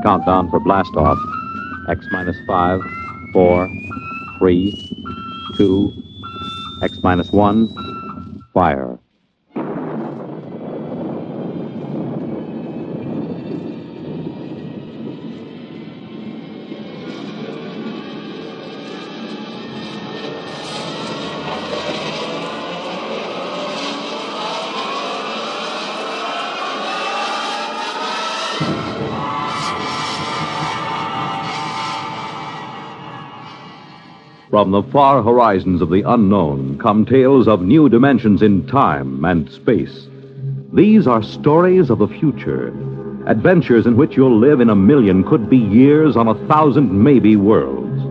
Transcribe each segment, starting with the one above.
Countdown for blast off. X minus 5, 4, 3, 2, X minus 1, fire. From the far horizons of the unknown come tales of new dimensions in time and space. These are stories of the future, adventures in which you'll live in a million, could be years, on 1,000 maybe worlds.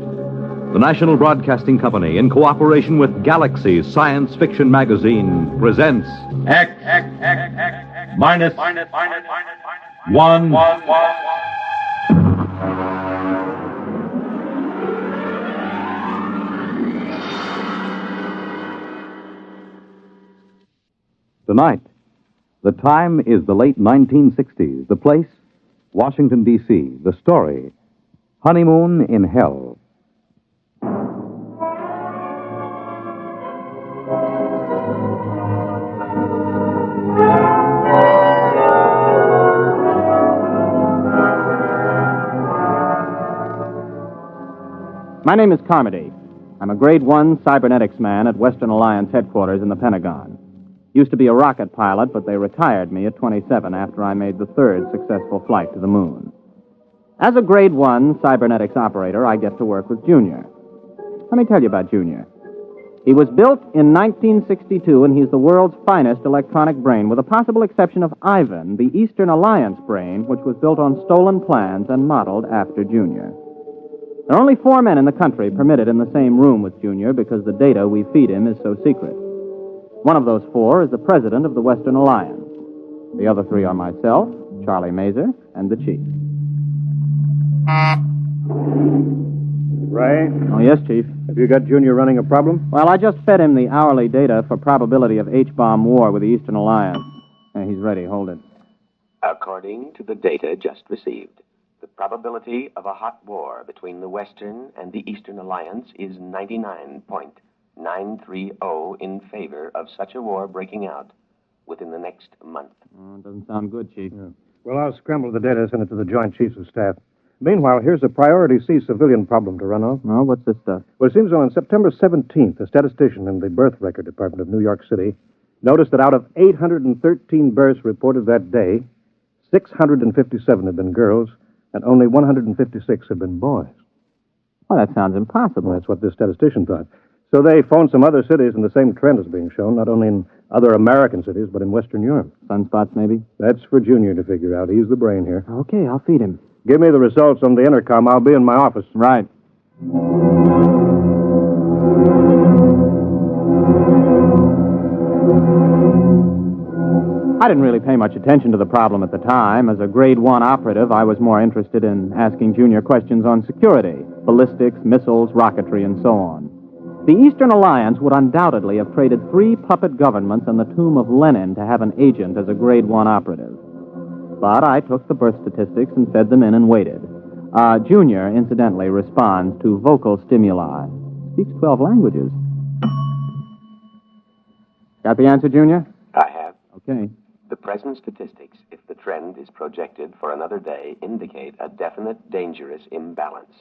The National Broadcasting Company, in cooperation with Galaxy Science Fiction Magazine, presents X minus 1. Tonight. The time is the late 1960s. The place, Washington, D.C. The story, Honeymoon in Hell. My name is Carmody. I'm a Grade 1 cybernetics man at Western Alliance headquarters in the Pentagon. Used to be a rocket pilot, but they retired me at 27 after I made the third successful flight to the moon. As a Grade 1 cybernetics operator, I get to work with Junior. Let me tell you about Junior. He was built in 1962, and he's the world's finest electronic brain, with the possible exception of Ivan, the Eastern Alliance brain, which was built on stolen plans and modeled after Junior. There are only 4 men in the country permitted in the same room with Junior because the data we feed him is so secret. One of those 4 is the president of the Western Alliance. The other 3 are myself, Charlie Mazer, and the chief. Ray? Oh, yes, Chief. Have you got Junior running a problem? Well, I just fed him the hourly data for probability of H-bomb war with the Eastern Alliance. He's ready. Hold it. According to the data just received, the probability of a hot war between the Western and the Eastern Alliance is 99.930 in favor of such a war breaking out within the next month. Oh, it doesn't sound good, Chief. Yeah. Well, I'll scramble the data and send it to the Joint Chiefs of Staff. Meanwhile, here's a priority C civilian problem to run off. Oh, what's this stuff? Well, it seems on September 17th, a statistician in the Birth Record Department of New York City noticed that out of 813 births reported that day, 657 had been girls, and only 156 had been boys. Well, that sounds impossible. Well, that's what this statistician thought. So they phoned some other cities, and the same trend is being shown, not only in other American cities, but in Western Europe. Sunspots, maybe? That's for Junior to figure out. He's the brain here. Okay, I'll feed him. Give me the results on the intercom. I'll be in my office. Right. I didn't really pay much attention to the problem at the time. As a Grade 1 operative, I was more interested in asking Junior questions on security, ballistics, missiles, rocketry, and so on. The Eastern Alliance would undoubtedly have traded 3 puppet governments and the tomb of Lenin to have an agent as a Grade 1 operative. But I took the birth statistics and fed them in and waited. Junior, incidentally, responds to vocal stimuli. Speaks 12 languages. Got the answer, Junior? I have. Okay. The present statistics, if the trend is projected for another day, indicate a definite dangerous imbalance.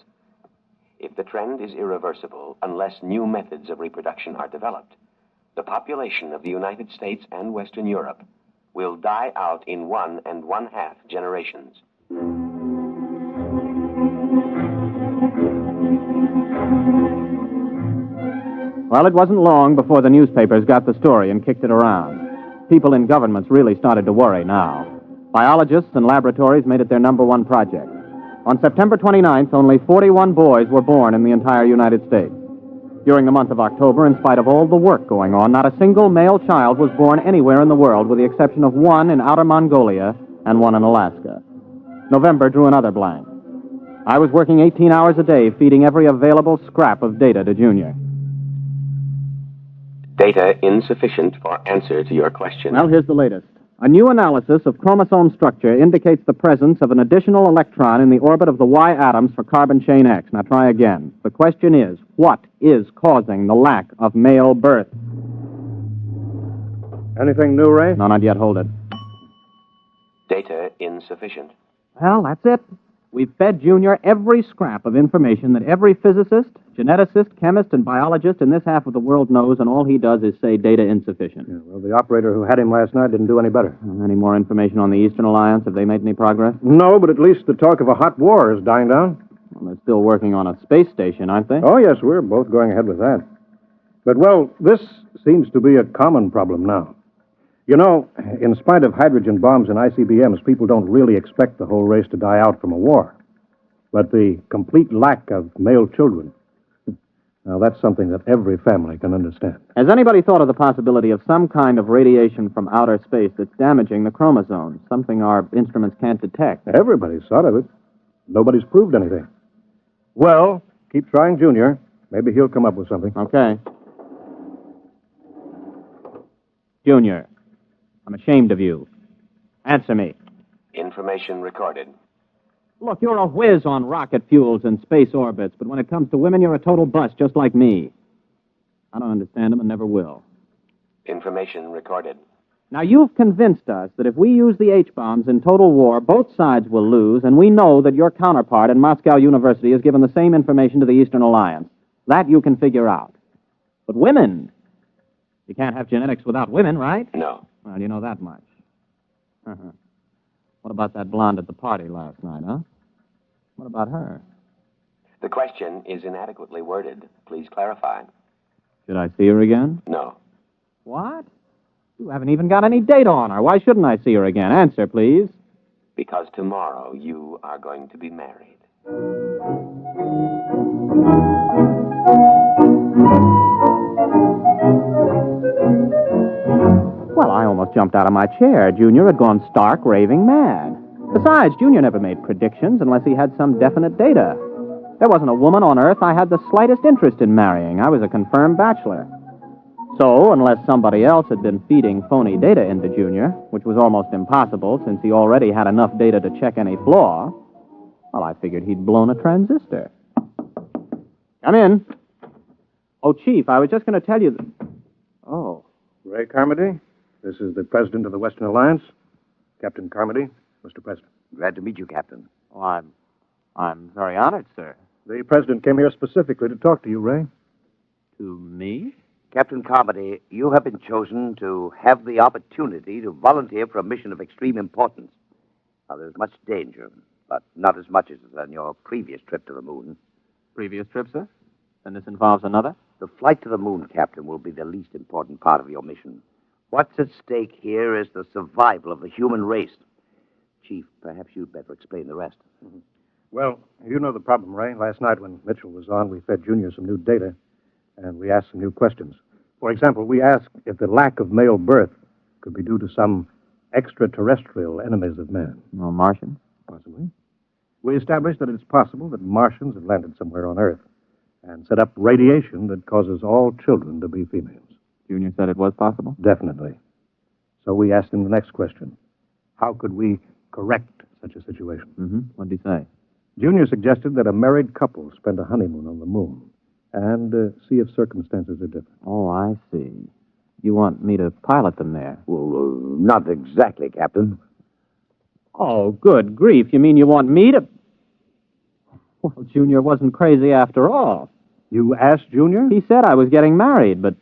If the trend is irreversible, unless new methods of reproduction are developed, the population of the United States and Western Europe will die out in 1 1/2 generations. Well, it wasn't long before the newspapers got the story and kicked it around. People in governments really started to worry now. Biologists and laboratories made it their number 1 project. On September 29th, only 41 boys were born in the entire United States. During the month of October, in spite of all the work going on, not a single male child was born anywhere in the world, with the exception of 1 in Outer Mongolia and 1 in Alaska. November drew another blank. I was working 18 hours a day, feeding every available scrap of data to Junior. Data insufficient for answer to your question. Well, here's the latest. A new analysis of chromosome structure indicates the presence of an additional electron in the orbit of the Y atoms for carbon chain X. Now try again. The question is, what is causing the lack of male birth? Anything new, Ray? No, not yet. Hold it. Data insufficient. Well, that's it. We've fed Junior every scrap of information that every physicist, geneticist, chemist, and biologist in this half of the world knows, and all he does is say data insufficient. Yeah, well, the operator who had him last night didn't do any better. Any more information on the Eastern Alliance? Have they made any progress? No, but at least the talk of a hot war is dying down. Well, they're still working on a space station, aren't they? Oh, yes, we're both going ahead with that. But, well, this seems to be a common problem now. You know, in spite of hydrogen bombs and ICBMs, people don't really expect the whole race to die out from a war. But the complete lack of male children, now that's something that every family can understand. Has anybody thought of the possibility of some kind of radiation from outer space that's damaging the chromosomes, something our instruments can't detect? Everybody's thought of it. Nobody's proved anything. Well, keep trying, Junior. Maybe he'll come up with something. Okay. Junior, I'm ashamed of you. Answer me. Information recorded. Look, you're a whiz on rocket fuels and space orbits, but when it comes to women, you're a total bust, just like me. I don't understand them and never will. Information recorded. Now, you've convinced us that if we use the H-bombs in total war, both sides will lose, and we know that your counterpart in Moscow University has given the same information to the Eastern Alliance. That you can figure out. But women, you can't have genetics without women, right? No. Well, you know that much. What about that blonde at the party last night, huh? What about her? The question is inadequately worded. Please clarify. Should I see her again? No. What? You haven't even got any date on her. Why shouldn't I see her again? Answer, please. Because tomorrow you are going to be married. Well, I almost jumped out of my chair. Junior had gone stark, raving mad. Besides, Junior never made predictions unless he had some definite data. There wasn't a woman on Earth I had the slightest interest in marrying. I was a confirmed bachelor. So, unless somebody else had been feeding phony data into Junior, which was almost impossible since he already had enough data to check any flaw, well, I figured he'd blown a transistor. Come in. Oh, Chief, I was just going to tell you that... Oh. Ray Carmody, this is the president of the Western Alliance, Captain Carmody, Mr. President. Glad to meet you, Captain. Oh, I'm very honored, sir. The president came here specifically to talk to you, Ray. To me? Captain Carmody, you have been chosen to have the opportunity to volunteer for a mission of extreme importance. Now, there's much danger, but not as much as on your previous trip to the moon. Previous trip, sir? Then this involves another? The flight to the moon, Captain, will be the least important part of your mission. What's at stake here is the survival of the human race. Chief, perhaps you'd better explain the rest. Mm-hmm. Well, you know the problem, Ray. Last night when Mitchell was on, we fed Junior some new data, and we asked some new questions. For example, we asked if the lack of male birth could be due to some extraterrestrial enemies of man. No Martian? Possibly. We established that it's possible that Martians have landed somewhere on Earth and set up radiation that causes all children to be females. Junior said it was possible? Definitely. So we asked him the next question. How could we correct such a situation? Mm-hmm. What did he say? Junior suggested that a married couple spend a honeymoon on the moon and see if circumstances are different. Oh, I see. You want me to pilot them there? Well, not exactly, Captain. Oh, good grief. You mean you want me to... Well, Junior wasn't crazy after all. You asked Junior? He said I was getting married, but...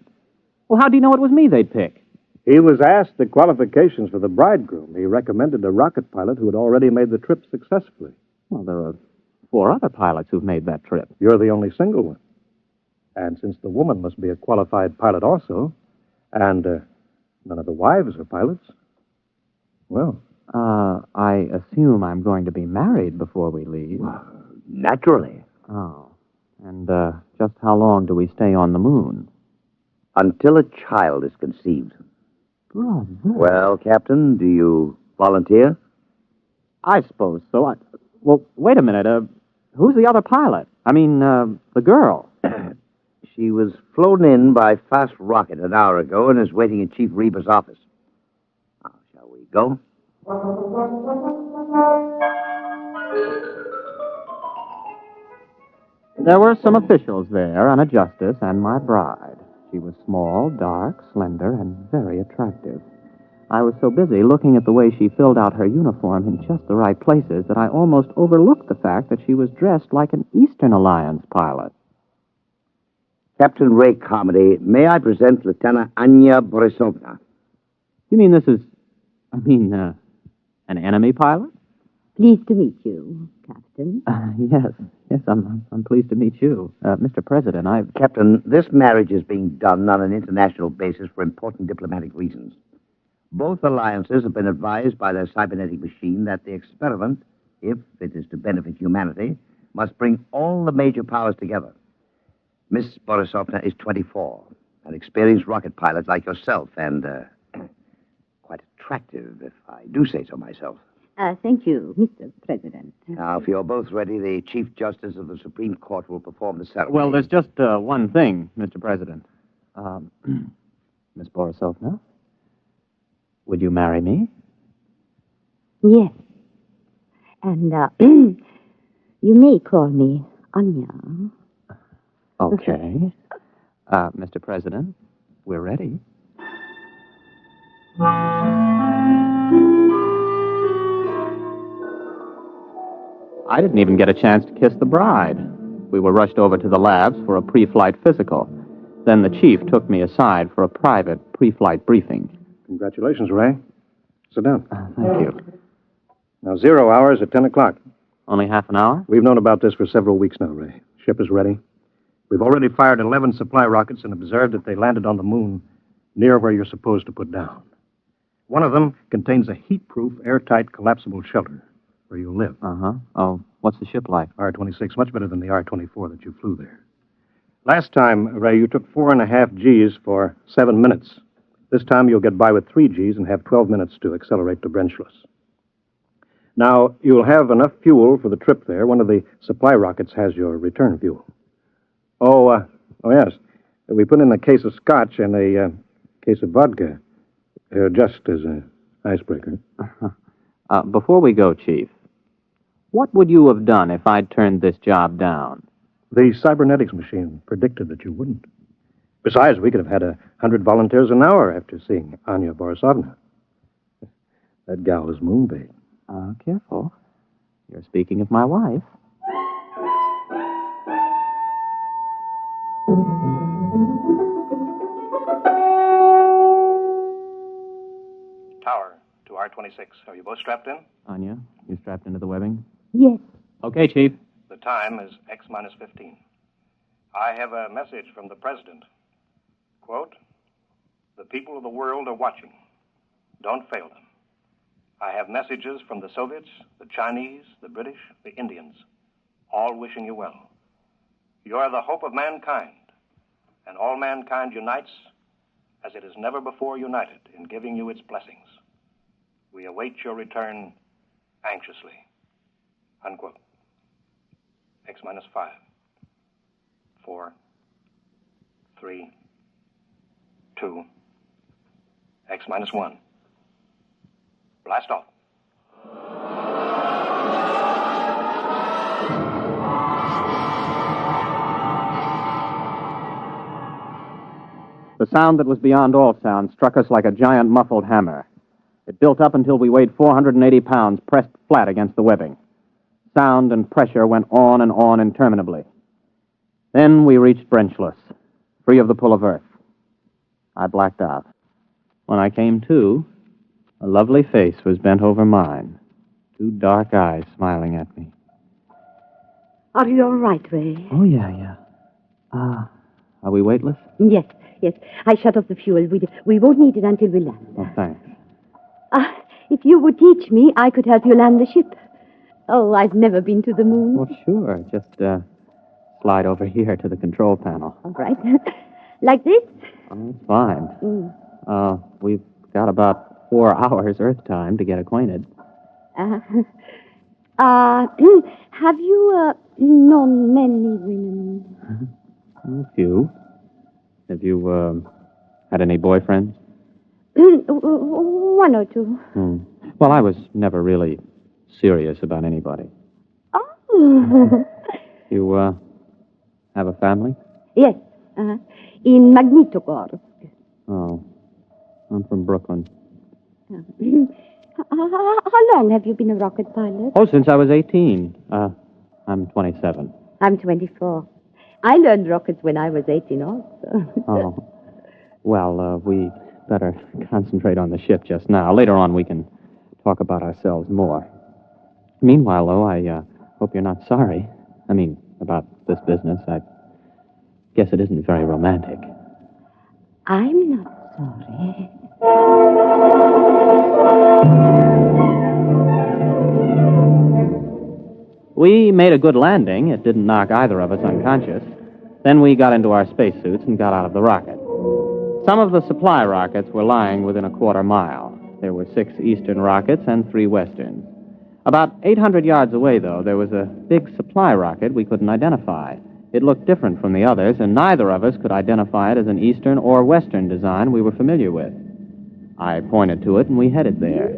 Well, how'd he know it was me they'd pick? He was asked the qualifications for the bridegroom. He recommended a rocket pilot who had already made the trip successfully. Well, there are 4 other pilots who've made that trip. You're the only single one. And since the woman must be a qualified pilot also, and none of the wives are pilots, well... I assume I'm going to be married before we leave. Naturally. Oh. And, just how long do we stay on the moon? Until a child is conceived. Brother. Well, Captain, do you volunteer? I suppose so. Well, wait a minute. Who's the other pilot? I mean, the girl. She was flown in by fast rocket an hour ago and is waiting in Chief Reba's office. Now, shall we Go. There were some officials there, and a justice, and my bride. She was small, dark, slender, and very attractive. I was so busy looking at the way she filled out her uniform in just the right places that I almost overlooked the fact that she was dressed like an Eastern Alliance pilot. Captain Ray Carmody, may I present Lieutenant Anya Borisovna? You mean an enemy pilot? Pleased to meet you, Captain. Yes, I'm pleased to meet you. Mr. President, Captain, this marriage is being done on an international basis for important diplomatic reasons. Both alliances have been advised by their cybernetic machine that the experiment, if it is to benefit humanity, must bring all the major powers together. Miss Borisovna is 24, an experienced rocket pilot like yourself, and quite attractive, if I do say so myself. Thank you, Mr. President. Now, if you're both ready, the Chief Justice of the Supreme Court will perform the ceremony. Well, there's just one thing, Mr. President. Miss Borisovna, would you marry me? Yes. And you may call me Anya. Okay. Mr. President, we're ready. I didn't even get a chance to kiss the bride. We were rushed over to the labs for a pre-flight physical. Then the chief took me aside for a private pre-flight briefing. Congratulations, Ray. Sit down. Thank you. Now, 0 hours at 10 o'clock. Only half an hour? We've known about this for several weeks now, Ray. Ship is ready. We've already fired 11 supply rockets and observed that they landed on the moon near where you're supposed to put down. One of them contains a heat-proof, airtight, collapsible shelter where you live. Uh-huh. Oh, what's the ship like? R-26, much better than the R-24 that you flew there. Last time, Ray, you took 4.5 Gs for 7 minutes. This time you'll get by with 3 Gs and have 12 minutes to accelerate to Brenchless. Now, you'll have enough fuel for the trip there. One of the supply rockets has your return fuel. Oh, yes. We put in a case of scotch and a case of vodka, just as an icebreaker. Before we go, Chief, what would you have done if I'd turned this job down? The cybernetics machine predicted that you wouldn't. Besides, we could have had 100 volunteers an hour after seeing Anya Borisovna. That gal is moonbait. Careful. You're speaking of my wife. Tower to R-26. Are you both strapped in? Anya, you strapped into the webbing? Yes. Okay, Chief. The time is X-15. I have a message from the President. Quote, "The people of the world are watching. Don't fail them. I have messages from the Soviets, the Chinese, the British, the Indians, all wishing you well. You are the hope of mankind, and all mankind unites as it has never before united in giving you its blessings. We await your return anxiously." Unquote. X-5. 4, 3, 2, X-1. Blast off. The sound that was beyond all sound struck us like a giant muffled hammer. It built up until we weighed 480 pounds, pressed flat against the webbing. Sound and pressure went on and on interminably. Then we reached Brenchless, free of the pull of Earth. I blacked out. When I came to, a lovely face was bent over mine, 2 dark eyes smiling at me. Are you all right, Ray? Oh, yeah. Are we weightless? Yes. I shut off the fuel. We won't need it until we land. Oh, thanks. If you would teach me, I could help you land the ship. Oh, I've never been to the moon. Well, sure. Just slide over here to the control panel. All right. Like this? Oh, it's fine. We've got about 4 hours Earth time to get acquainted. Have you known many women? A few. Have you had any boyfriends? One or two. Well, I was never really serious about anybody. Oh. You, have a family? Yes. In Magnitogorsk. Oh. I'm from Brooklyn. How long have you been a rocket pilot? Oh, since I was 18. I'm 27. I'm 24. I learned rockets when I was 18 also. Oh. Well, we better concentrate on the ship just now. Later on, we can talk about ourselves more. Meanwhile, though, I hope you're not sorry. I mean, about this business. I guess it isn't very romantic. I'm not sorry. We made a good landing. It didn't knock either of us unconscious. Then we got into our spacesuits and got out of the rocket. Some of the supply rockets were lying within a quarter mile. There were 6 eastern rockets and 3 westerns. About 800 yards away, though, there was a big supply rocket we couldn't identify. It looked different from the others, and neither of us could identify it as an eastern or western design we were familiar with. I pointed to it, and we headed there.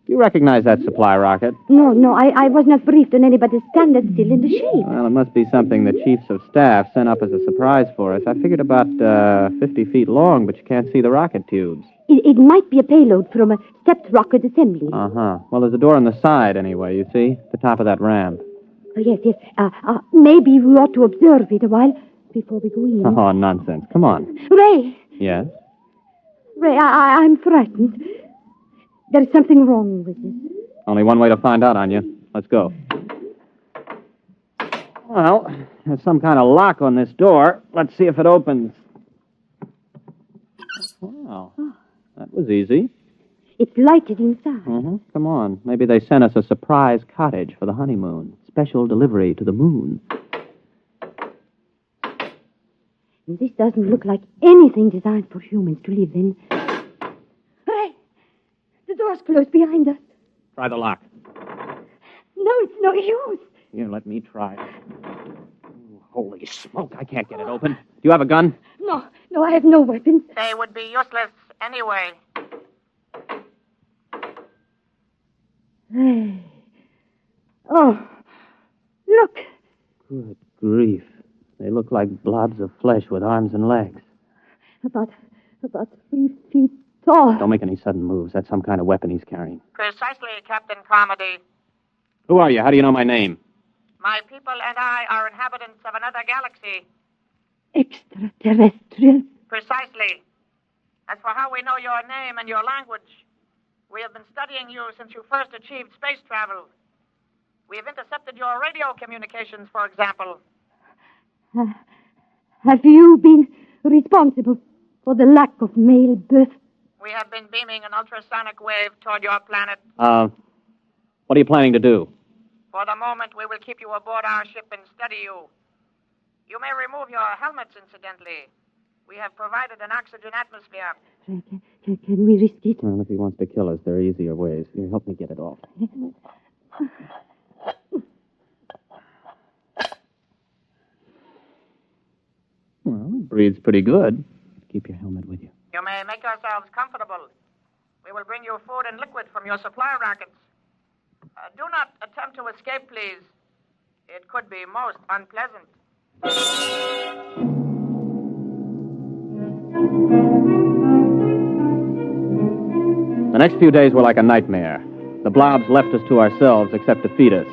You recognize that supply rocket? No, I was not briefed on anybody's standard still in the shape. Well, it must be something the chiefs of staff sent up as a surprise for us. I figured about 50 feet long, but you can't see the rocket tubes. It might be a payload from a stepped rocket assembly. Uh-huh. Well, there's a door on the side, anyway, you see? The top of that ramp. Oh, yes. Maybe we ought to observe it a while before we go in. Oh, nonsense. Come on. Ray! Yes? Ray, I'm frightened. There's something wrong with it. Only one way to find out, Anya. Let's go. Well, there's some kind of lock on this door. Let's see if it opens. Wow. That was easy. It's lighted inside. Mm-hmm. Come on. Maybe they sent us a surprise cottage for the honeymoon. Special delivery to the moon. This doesn't look like anything designed for humans to live in. Ray! The door's closed behind us. Try the lock. No, it's no use. Here, let me try. Ooh, holy smoke, I can't get it open. Do you have a gun? No, I have no weapons. They would be useless anyway. Ray. Oh, look. Good grief. They look like blobs of flesh with arms and legs. About 3 feet tall. Don't make any sudden moves. That's some kind of weapon he's carrying. Precisely, Captain Carmody. Who are you? How do you know my name? My people and I are inhabitants of another galaxy. Extraterrestrial. Precisely. As for how we know your name and your language, we have been studying you since you first achieved space travel. We have intercepted your radio communications, for example. Have you been responsible for the lack of male birth? We have been beaming an ultrasonic wave toward your planet. What are you planning to do? For the moment, we will keep you aboard our ship and study you. You may remove your helmets, incidentally. We have provided an oxygen atmosphere. Can we risk it? Well, if he wants to kill us, there are easier ways. Here, help me get it off. Well, it breathes pretty good. Keep your helmet with you. You may make yourselves comfortable. We will bring you food and liquid from your supply rockets. Do not attempt to escape, please. It could be most unpleasant. The next few days were like a nightmare. The blobs left us to ourselves except to feed us.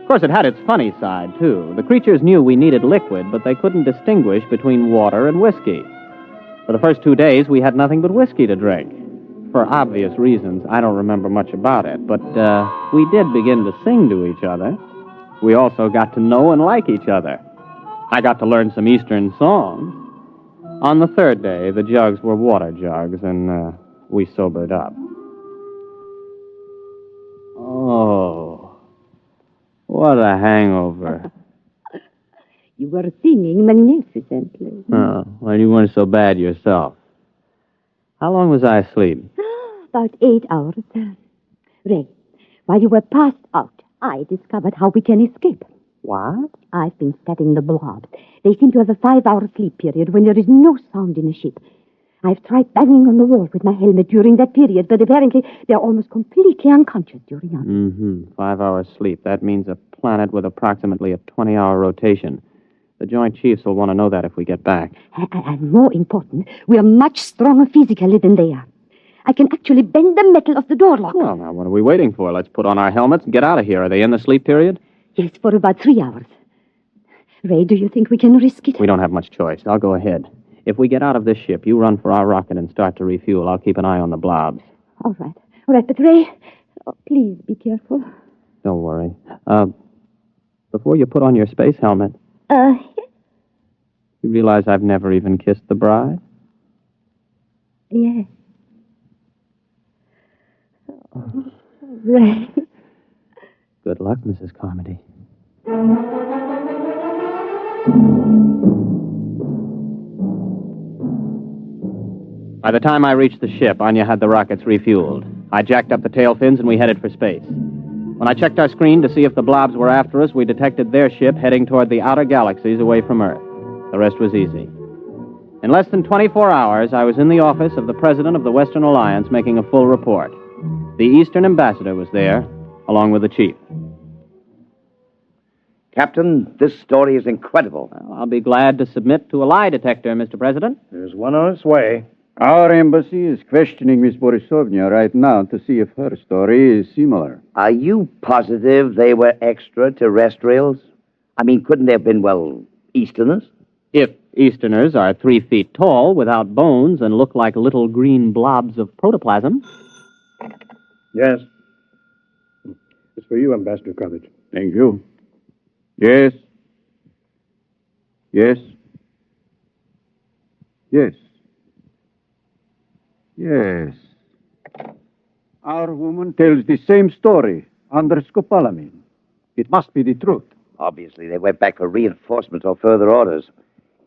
Of course, it had its funny side, too. The creatures knew we needed liquid, but they couldn't distinguish between water and whiskey. For the first 2 days, we had nothing but whiskey to drink. For obvious reasons, I don't remember much about it, but we did begin to sing to each other. We also got to know and like each other. I got to learn some Eastern songs. On the 3rd day, the jugs were water jugs, and we sobered up. Oh, what a hangover. You were singing magnificently. Oh, well, you weren't so bad yourself. How long was I asleep? About 8 hours. Ray, while you were passed out, I discovered how we can escape. What? I've been studying the blobs. They seem to have a 5-hour sleep period when there is no sound in a ship. I've tried banging on the wall with my helmet during that period, but apparently they're almost completely unconscious during ours. Mm-hmm. 5 hours sleep. That means a planet with approximately a 20-hour rotation. The Joint Chiefs will want to know that if we get back. And more important, we're much stronger physically than they are. I can actually bend the metal of the door lock. Well, now, what are we waiting for? Let's put on our helmets and get out of here. Are they in the sleep period? Yes, for about 3 hours. Ray, do you think we can risk it? We don't have much choice. I'll go ahead. If we get out of this ship, you run for our rocket and start to refuel. I'll keep an eye on the blobs. All right, but Ray, please be careful. Don't worry. Before you put on your space helmet, you realize I've never even kissed the bride? Yes. Oh, Ray. Good luck, Mrs. Carmody. By the time I reached the ship, Anya had the rockets refueled. I jacked up the tail fins and we headed for space. When I checked our screen to see if the blobs were after us, we detected their ship heading toward the outer galaxies away from Earth. The rest was easy. In less than 24 hours, I was in the office of the President of the Western Alliance making a full report. The Eastern Ambassador was there, along with the Chief. Captain, this story is incredible. Well, I'll be glad to submit to a lie detector, Mr. President. There's one on its way. Our embassy is questioning Miss Borisovna right now to see if her story is similar. Are you positive they were extraterrestrials? I mean, couldn't they have been, well, Easterners? If Easterners are 3 feet tall, without bones, and look like little green blobs of protoplasm. Yes. It's for you, Ambassador Coolidge. Thank you. Yes. Yes. Yes. Yes. Our woman tells the same story under scopolamine. It must be the truth. Obviously, they went back for reinforcements or further orders.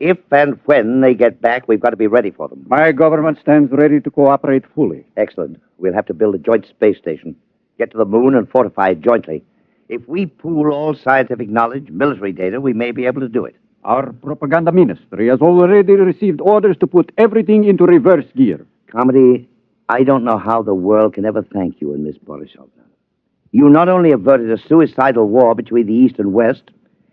If and when they get back, we've got to be ready for them. My government stands ready to cooperate fully. Excellent. We'll have to build a joint space station, get to the moon, and fortify it jointly. If we pool all scientific knowledge, military data, we may be able to do it. Our propaganda ministry has already received orders to put everything into reverse gear. Comedy, I don't know how the world can ever thank you and Miss Borisovna. You not only averted a suicidal war between the East and West,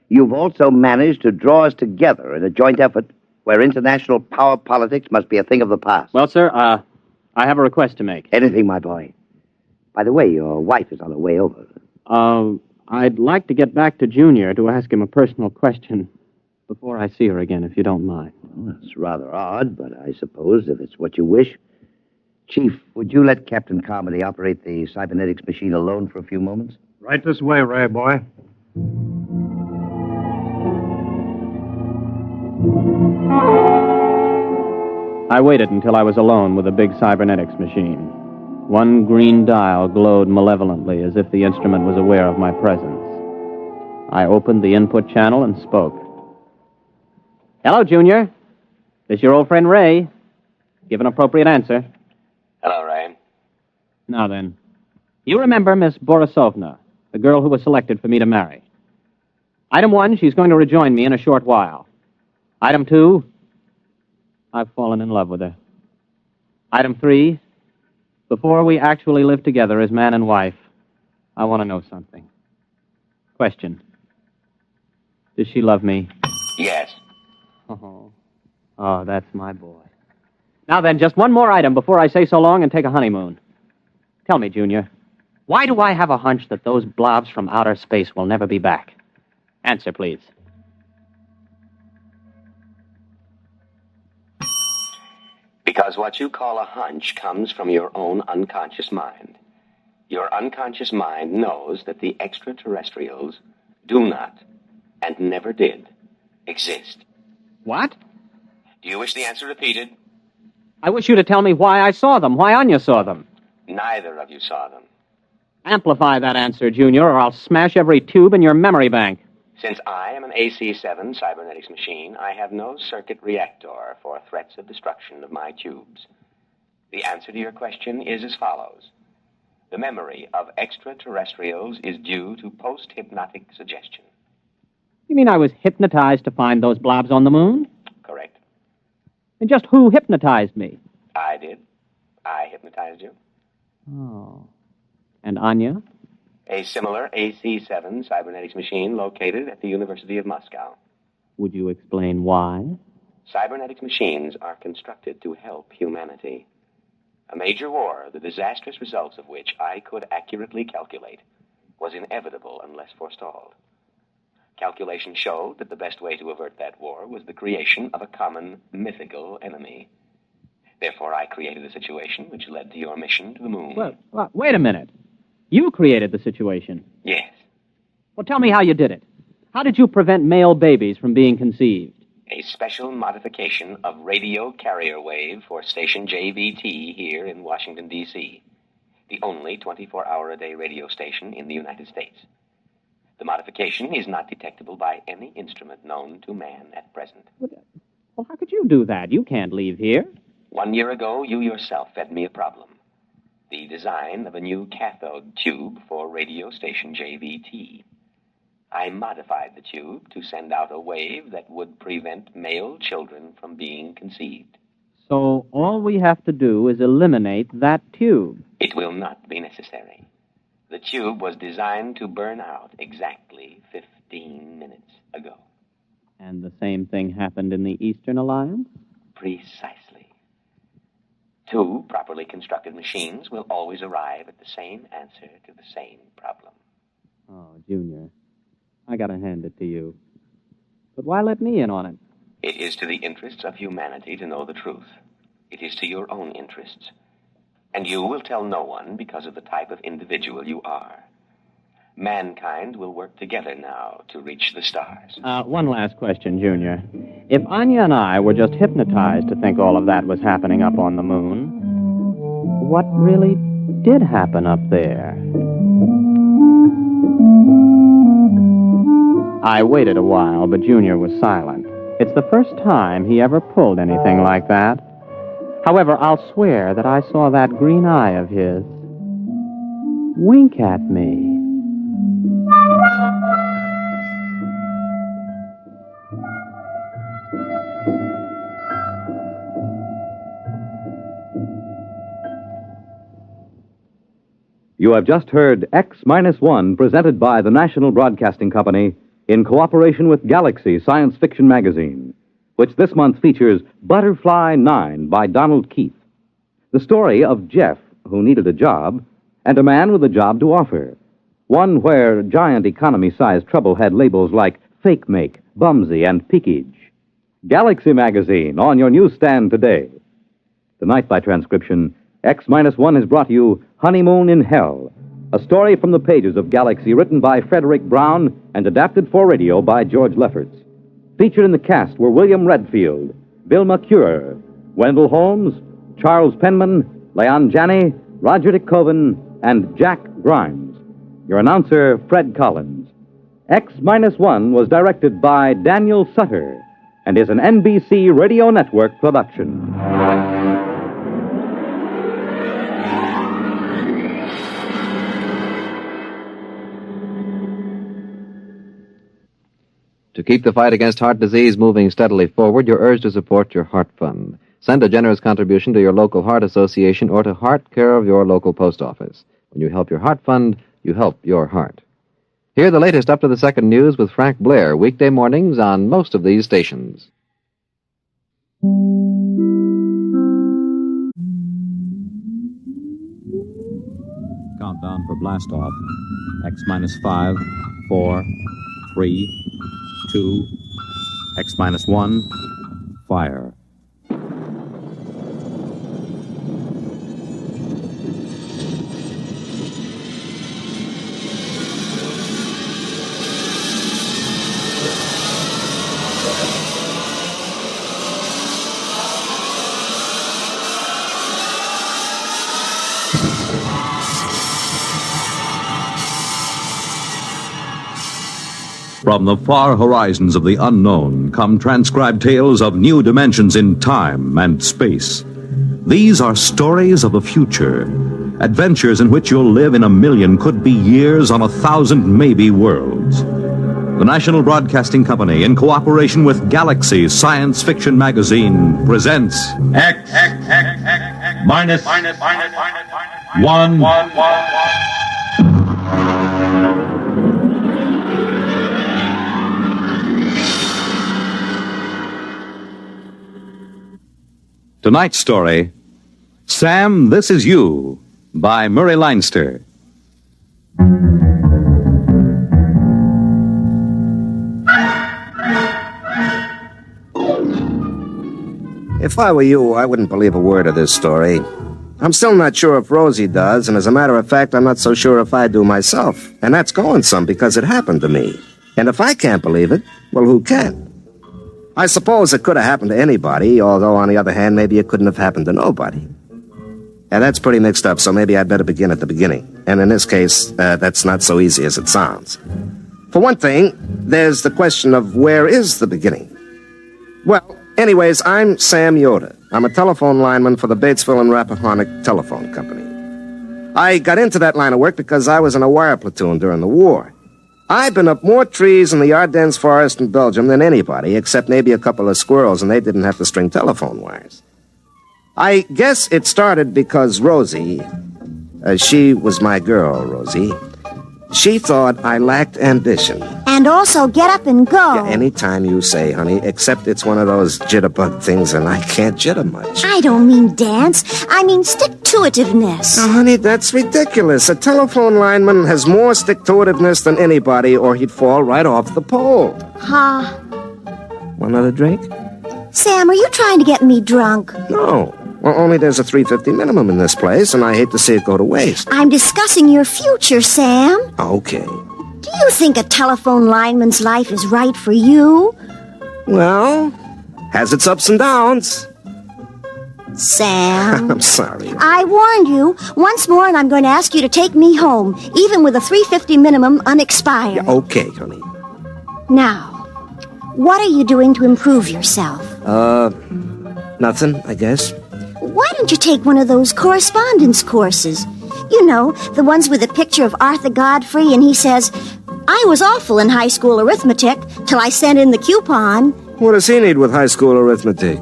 you've also managed to draw us together in a joint effort where international power politics must be a thing of the past. Well, sir, I have a request to make. Anything, my boy. By the way, your wife is on her way over. I'd like to get back to Junior to ask him a personal question before I see her again, if you don't mind. Well, that's rather odd, but I suppose if it's what you wish. Chief, would you let Captain Carmody operate the cybernetics machine alone for a few moments? Right this way, Ray, boy. I waited until I was alone with the big cybernetics machine. One green dial glowed malevolently as if the instrument was aware of my presence. I opened the input channel and spoke. Hello, Junior. This is your old friend Ray. Give an appropriate answer. Hello, Ray. Now then, you remember Miss Borisovna, the girl who was selected for me to marry. Item 1, she's going to rejoin me in a short while. Item 2, I've fallen in love with her. Item 3, before we actually live together as man and wife, I want to know something. Question. Does she love me? Yes. Oh, that's my boy. Now then, just one more item before I say so long and take a honeymoon. Tell me, Junior, why do I have a hunch that those blobs from outer space will never be back? Answer, please. Because what you call a hunch comes from your own unconscious mind. Your unconscious mind knows that the extraterrestrials do not, and never did, exist. What? Do you wish the answer repeated? I wish you to tell me why I saw them, why Anya saw them. Neither of you saw them. Amplify that answer, Junior, or I'll smash every tube in your memory bank. Since I am an AC-7 cybernetics machine, I have no circuit reactor for threats of destruction of my tubes. The answer to your question is as follows. The memory of extraterrestrials is due to post-hypnotic suggestion. You mean I was hypnotized to find those blobs on the moon? Correct. And just who hypnotized me? I did. I hypnotized you. Oh. And Anya? A similar AC-7 cybernetics machine located at the University of Moscow. Would you explain why? Cybernetics machines are constructed to help humanity. A major war, the disastrous results of which I could accurately calculate, was inevitable unless forestalled. Calculations showed that the best way to avert that war was the creation of a common mythical enemy. Therefore, I created a situation which led to your mission to the moon. Well, wait a minute. You created the situation. Yes. Well, tell me how you did it. How did you prevent male babies from being conceived? A special modification of radio carrier wave for station JVT here in Washington, D.C., the only 24-hour-a-day radio station in the United States. The modification is not detectable by any instrument known to man at present. Well, how could you do that? You can't leave here. 1 year ago, you yourself fed me a problem. The design of a new cathode tube for radio station JVT. I modified the tube to send out a wave that would prevent male children from being conceived. So all we have to do is eliminate that tube. It will not be necessary. The tube was designed to burn out exactly 15 minutes ago. And the same thing happened in the Eastern Alliance? Precisely. 2 properly constructed machines will always arrive at the same answer to the same problem. Oh, Junior, I gotta hand it to you. But why let me in on it? It is to the interests of humanity to know the truth. It is to your own interests. And you will tell no one because of the type of individual you are. Mankind will work together now to reach the stars. One last question, Junior. If Anya and I were just hypnotized to think all of that was happening up on the moon, what really did happen up there? I waited a while, but Junior was silent. It's the first time he ever pulled anything like that. However, I'll swear that I saw that green eye of his wink at me. You have just heard X-1, presented by the National Broadcasting Company in cooperation with Galaxy Science Fiction Magazine, which this month features Butterfly 9 by Donald Keith, the story of Jeff, who needed a job, and a man with a job to offer, one where giant economy-sized trouble had labels like fake make, bumsy, and peakage. Galaxy Magazine, on your newsstand today. Tonight, by transcription, X-1 has brought you Honeymoon in Hell, a story from the pages of Galaxy written by Frederick Brown and adapted for radio by George Lefferts. Featured in the cast were William Redfield, Bill McCure, Wendell Holmes, Charles Penman, Leon Janney, Roger de Koven, and Jack Grimes. Your announcer, Fred Collins. X-1 was directed by Daniel Sutter and is an NBC Radio Network production. To keep the fight against heart disease moving steadily forward, you're urged to support your Heart Fund. Send a generous contribution to your local Heart Association or to Heart, care of your local post office. When you help your Heart Fund, you help your heart. Hear the latest up to the second news with Frank Blair, weekday mornings on most of these stations. Countdown for blast off. X-5, 4, 3, 2, X-1, fire. From the far horizons of the unknown come transcribed tales of new dimensions in time and space. These are stories of the future, adventures in which you'll live in a million, could be years, on 1,000 maybe worlds. The National Broadcasting Company, in cooperation with Galaxy Science Fiction Magazine, presents X minus 1. Tonight's story, Sam, This Is You, by Murray Leinster. If I were you, I wouldn't believe a word of this story. I'm still not sure if Rosie does, and as a matter of fact, I'm not so sure if I do myself. And that's going some because it happened to me. And if I can't believe it, well, who can? I suppose it could have happened to anybody, although on the other hand, maybe it couldn't have happened to nobody. And that's pretty mixed up, so maybe I'd better begin at the beginning. And in this case, that's not so easy as it sounds. For one thing, there's the question of where is the beginning? Well, anyways, I'm Sam Yoder. I'm a telephone lineman for the Batesville and Rappahannock Telephone Company. I got into that line of work because I was in a wire platoon during the war. I've been up more trees in the Ardennes forest in Belgium than anybody, except maybe a couple of squirrels, and they didn't have to string telephone wires. I guess it started because Rosie, she was my girl, Rosie. She thought I lacked ambition. And also get up and go. Yeah, anytime you say, honey, except it's one of those jitterbug things and I can't jitter much. I don't mean dance. I mean stick-to-itiveness. Now, honey, that's ridiculous. A telephone lineman has more stick-to-itiveness than anybody or he'd fall right off the pole. Huh? Want another drink? Sam, are you trying to get me drunk? No. Well, only there's a $3.50 minimum in this place, and I hate to see it go to waste. I'm discussing your future, Sam. Okay. Do you think a telephone lineman's life is right for you? Well, has its ups and downs. Sam. I'm sorry. I warned you once more, and I'm going to ask you to take me home, even with a $3.50 minimum unexpired. Yeah, okay, honey. Now, what are you doing to improve yourself? Nothing, I guess. Why don't you take one of those correspondence courses? You know, the ones with a picture of Arthur Godfrey, and he says, I was awful in high school arithmetic till I sent in the coupon. What does he need with high school arithmetic?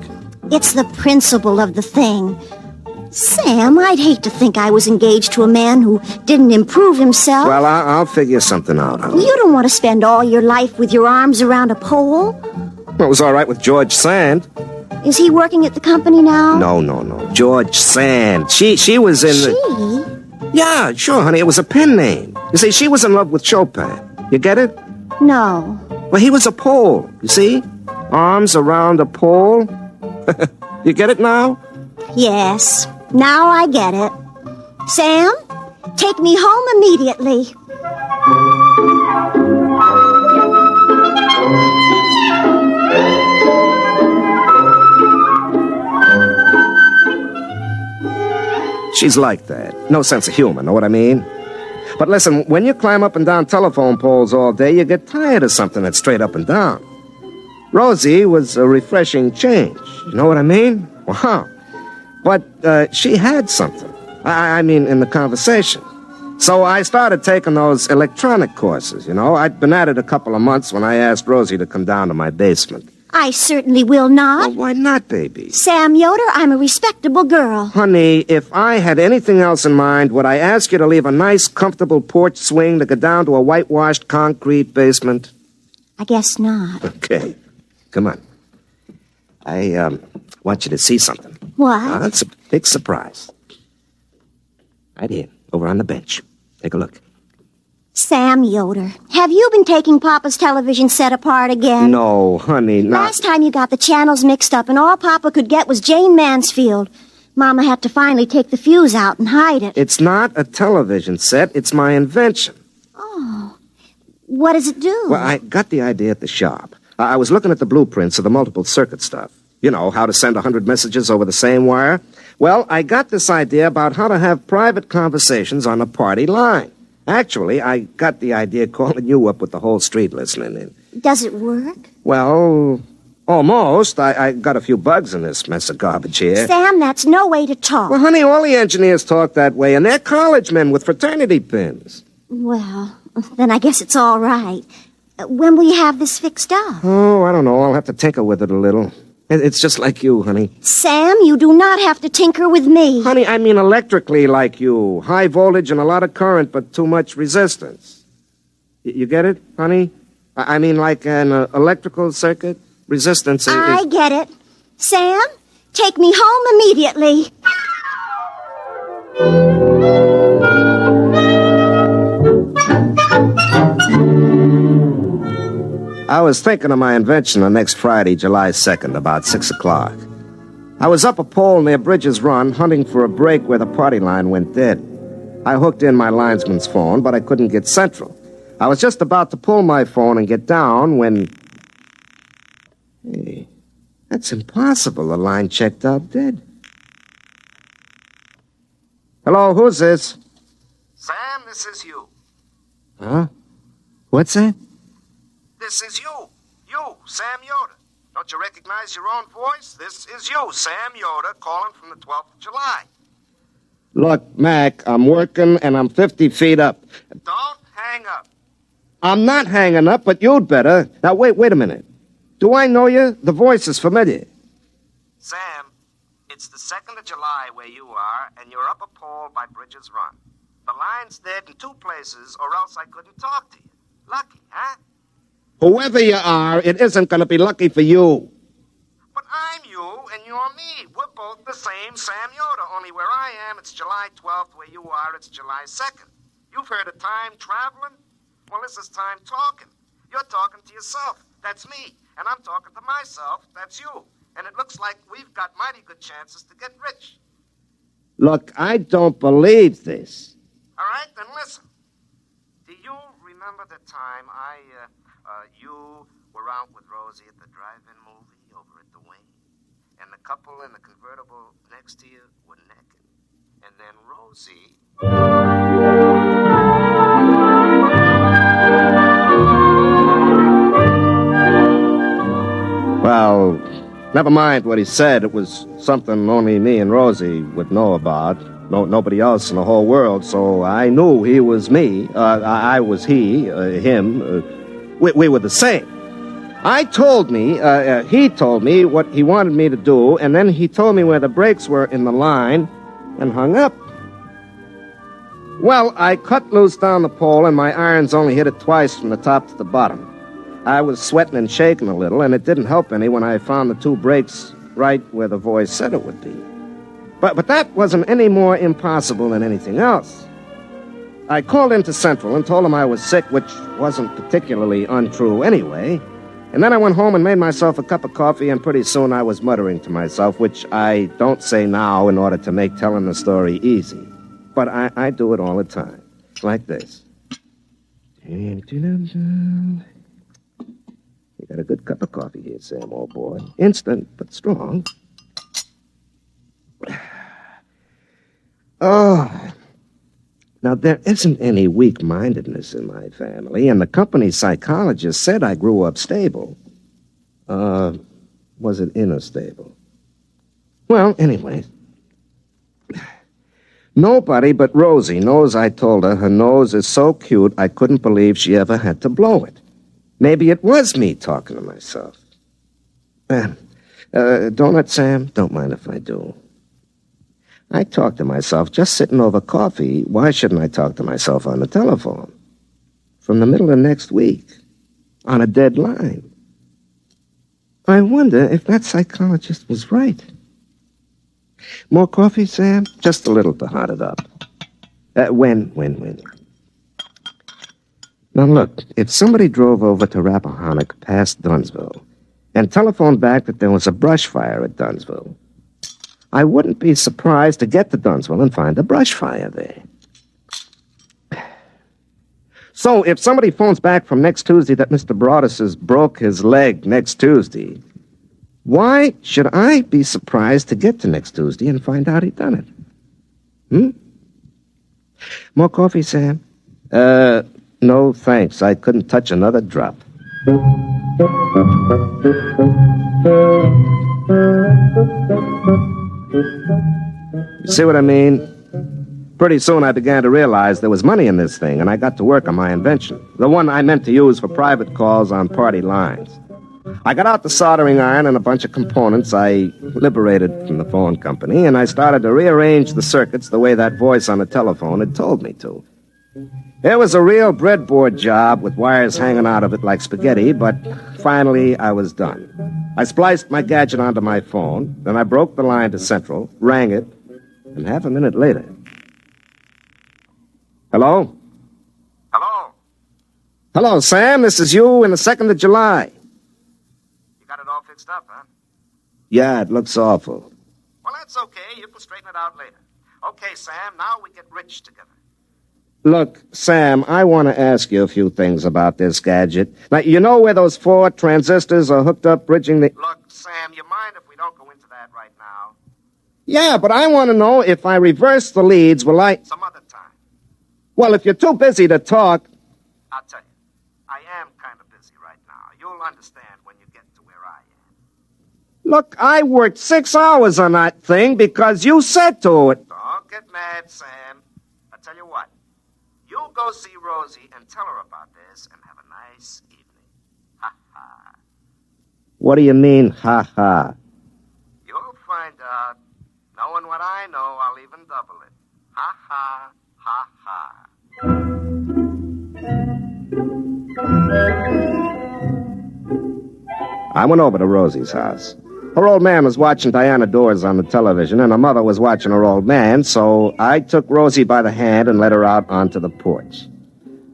It's the principle of the thing. Sam, I'd hate to think I was engaged to a man who didn't improve himself. Well, I'll figure something out, honey. You don't want to spend all your life with your arms around a pole? Well, it was all right with George Sand. Is he working at the company now? No. George Sand. She was in She? Yeah, sure, honey. It was a pen name. You see, she was in love with Chopin. You get it? No. Well, he was a pole, you see? Arms around a pole. You get it now? Yes. Now I get it. Sam, take me home immediately. She's like that. No sense of humor, know what I mean? But listen, when you climb up and down telephone poles all day, you get tired of something that's straight up and down. Rosie was a refreshing change. You know what I mean? Wow. But she had something. I mean, in the conversation. So I started taking those electronic courses, you know. I'd been at it a couple of months when I asked Rosie to come down to my basement. I certainly will not. Well, why not, baby? Sam Yoder, I'm a respectable girl. Honey, if I had anything else in mind, would I ask you to leave a nice, comfortable porch swing to go down to a whitewashed concrete basement? I guess not. Okay. Come on. I want you to see something. What? It's a big surprise. Right here, over on the bench. Take a look. Sam Yoder, have you been taking Papa's television set apart again? No, honey, not... Last time you got the channels mixed up and all Papa could get was Jane Mansfield. Mama had to finally take the fuse out and hide it. It's not a television set. It's my invention. Oh. What does it do? Well, I got the idea at the shop. I was looking at the blueprints of the multiple circuit stuff. You know, how to send 100 messages over the same wire. Well, I got this idea about how to have private conversations on a party line. Actually, I got the idea calling you up with the whole street listening in. Does it work? Well, almost. I got a few bugs in this mess of garbage here. Sam, that's no way to talk. Well, honey, all the engineers talk that way, and they're college men with fraternity pins. Well, then I guess it's all right. When will you have this fixed up? Oh, I don't know. I'll have to tinker with it a little. It's just like you, honey. Sam, you do not have to tinker with me. Honey, I mean electrically like you. High voltage and a lot of current, but too much resistance. You get it, honey? I mean like an electrical circuit. Resistance is... I get it. Sam, take me home immediately. I was thinking of my invention on next Friday, July 2nd, about 6 o'clock. I was up a pole near Bridges Run, hunting for a break where the party line went dead. I hooked in my linesman's phone, but I couldn't get central. I was just about to pull my phone and get down when... Hey, that's impossible. The line checked out dead. Hello, who's this? Sam, this is you. Huh? What's that? This is you. You, Sam Yoder. Don't you recognize your own voice? This is you, Sam Yoder, calling from the 12th of July. Look, Mac, I'm working and I'm 50 feet up. Don't hang up. I'm not hanging up, but you'd better. Now, wait a minute. Do I know you? The voice is familiar. Sam, it's the 2nd of July where you are, and you're up a pole by Bridges Run. The line's dead in 2 places, or else I couldn't talk to you. Lucky, huh? Whoever you are, it isn't going to be lucky for you. But I'm you, and you're me. We're both the same Sam Yoder, only where I am, it's July 12th. Where you are, it's July 2nd. You've heard of time traveling? Well, this is time talking. You're talking to yourself. That's me. And I'm talking to myself. That's you. And it looks like we've got mighty good chances to get rich. Look, I don't believe this. All right, then listen. Do you remember the time you were out with Rosie at the drive-in movie over at the Wing? And the couple in the convertible next to you were naked. And then Rosie... Well, never mind what he said. It was something only me and Rosie would know about. Nobody else in the whole world, so I knew he was me. I was he, him. We were the same. He told me what he wanted me to do, and then he told me where the brakes were in the line and hung up. Well, I cut loose down the pole, and my irons only hit it twice from the top to the bottom. I was sweating and shaking a little, and it didn't help any when I found the 2 brakes right where the voice said it would be. But that wasn't any more impossible than anything else. I called into Central and told them I was sick, which wasn't particularly untrue anyway. And then I went home and made myself a cup of coffee, and pretty soon I was muttering to myself, which I don't say now in order to make telling the story easy. But I do it all the time, like this. You got a good cup of coffee here, Sam, old boy. Instant, but strong. Oh. Now, there isn't any weak-mindedness in my family, and the company psychologist said I grew up stable. Was it inner stable? Well, anyway. Nobody but Rosie knows I told her nose is so cute I couldn't believe she ever had to blow it. Maybe it was me talking to myself. Donut, Sam? Don't mind if I do. I talk to myself just sitting over coffee. Why shouldn't I talk to myself on the telephone? From the middle of next week, on a dead line. I wonder if that psychologist was right. More coffee, Sam? Just a little to hot it up. When? Now, look, if somebody drove over to Rappahannock past Dunsville and telephoned back that there was a brush fire at Dunsville, I wouldn't be surprised to get to Dunsville and find a brush fire there. So, if somebody phones back from next Tuesday that Mr. Broadus has broke his leg next Tuesday, why should I be surprised to get to next Tuesday and find out he'd done it? More coffee, Sam? No, thanks. I couldn't touch another drop. You see what I mean? Pretty soon I began to realize there was money in this thing, and I got to work on my invention, the one I meant to use for private calls on party lines. I got out the soldering iron and a bunch of components I liberated from the phone company, and I started to rearrange the circuits the way that voice on the telephone had told me to. It was a real breadboard job with wires hanging out of it like spaghetti, but finally I was done. I spliced my gadget onto my phone, then I broke the line to Central, rang it, and half a minute later... Hello? Hello? Hello, Sam. This is you in the 2nd of July. You got it all fixed up, huh? Yeah, it looks awful. Well, that's okay. You can straighten it out later. Okay, Sam, now we get rich together. Look, Sam, I want to ask you a few things about this gadget. Now, you know where those 4 transistors are hooked up, bridging the... Look, Sam, you mind if we don't go into that right now? Yeah, but I want to know if I reverse the leads, will I... Some other time. Well, if you're too busy to talk... I'll tell you, I am kind of busy right now. You'll understand when you get to where I am. Look, I worked 6 hours on that thing because you said to it. Don't get mad, Sam. I'll tell you what. You go see Rosie and tell her about this and have a nice evening. Ha-ha. What do you mean, ha-ha? You'll find out. Knowing what I know, I'll even double it. Ha-ha, ha-ha. I went over to Rosie's house. Her old man was watching Diana Dors on the television, and her mother was watching her old man, so I took Rosie by the hand and led her out onto the porch.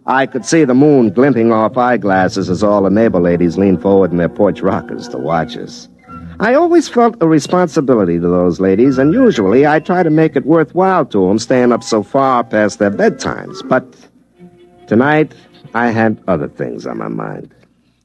I could see the moon glinting off eyeglasses as all the neighbor ladies leaned forward in their porch rockers to watch us. I always felt a responsibility to those ladies, and usually I try to make it worthwhile to them staying up so far past their bedtimes. But tonight, I had other things on my mind.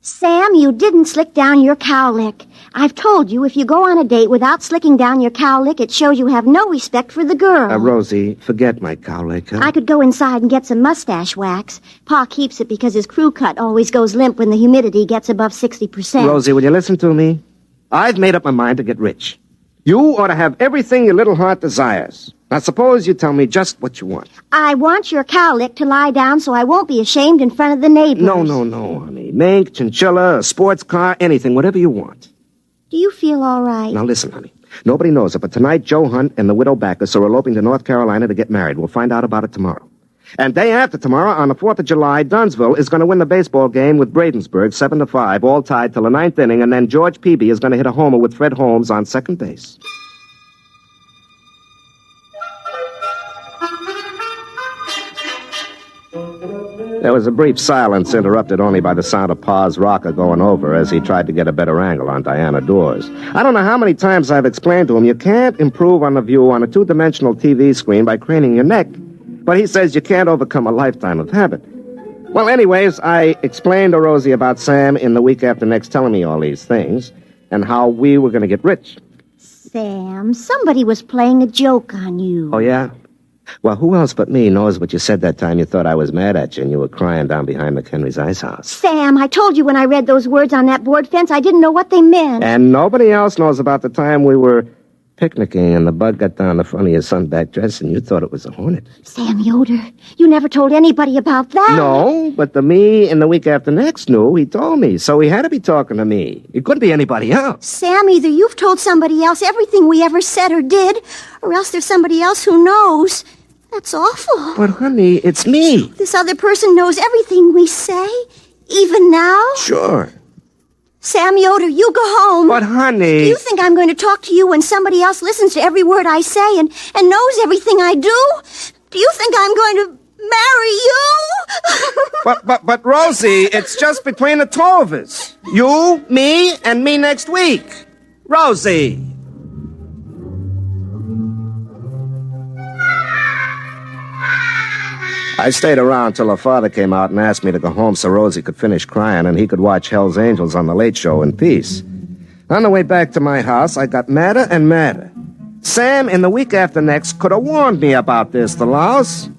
Sam, you didn't slick down your cowlick. I've told you, if you go on a date without slicking down your cowlick, it shows you have no respect for the girl. Rosie, forget my cowlick, huh? I could go inside and get some mustache wax. Pa keeps it because his crew cut always goes limp when the humidity gets above 60%. Rosie, will you listen to me? I've made up my mind to get rich. You ought to have everything your little heart desires. Now, suppose you tell me just what you want. I want your cowlick to lie down so I won't be ashamed in front of the neighbors. No, honey. Mink, chinchilla, a sports car, anything, whatever you want. Do you feel all right? Now, listen, honey. Nobody knows it, but tonight Joe Hunt and the widow Backus are eloping to North Carolina to get married. We'll find out about it tomorrow. And day after tomorrow, on the 4th of July, Dunsville is going to win the baseball game with Bradensburg, 7-5, all tied till the 9th inning, and then George Peavy is going to hit a homer with Fred Holmes on second base. There was a brief silence, interrupted only by the sound of Pa's rocker going over as he tried to get a better angle on Diana Dors. I don't know how many times I've explained to him you can't improve on the view on a 2-dimensional TV screen by craning your neck. But he says you can't overcome a lifetime of habit. Well, anyways, I explained to Rosie about Sam in the week after next telling me all these things and how we were going to get rich. Sam, somebody was playing a joke on you. Oh, yeah? Well, who else but me knows what you said that time you thought I was mad at you and you were crying down behind McHenry's ice house? Sam, I told you when I read those words on that board fence, I didn't know what they meant. And nobody else knows about the time we were picnicking and the bug got down the front of your sunback dress and you thought it was a hornet. Sam Yoder, you never told anybody about that. No, but the me in the week after next knew. He told me, so he had to be talking to me. It couldn't be anybody else. Sam, either you've told somebody else everything we ever said or did, or else there's somebody else who knows. That's awful. But, honey, it's me. This other person knows everything we say, even now? Sure. Sam Yoder, you go home. But, honey... Do you think I'm going to talk to you when somebody else listens to every word I say and knows everything I do? Do you think I'm going to marry you? But, Rosie, it's just between the two of us. You, me, and me next week. Rosie. I stayed around till her father came out and asked me to go home so Rosie could finish crying and he could watch Hell's Angels on the Late Show in peace. On the way back to my house, I got madder and madder. Sam, in the week after next, could have warned me about this, the louse.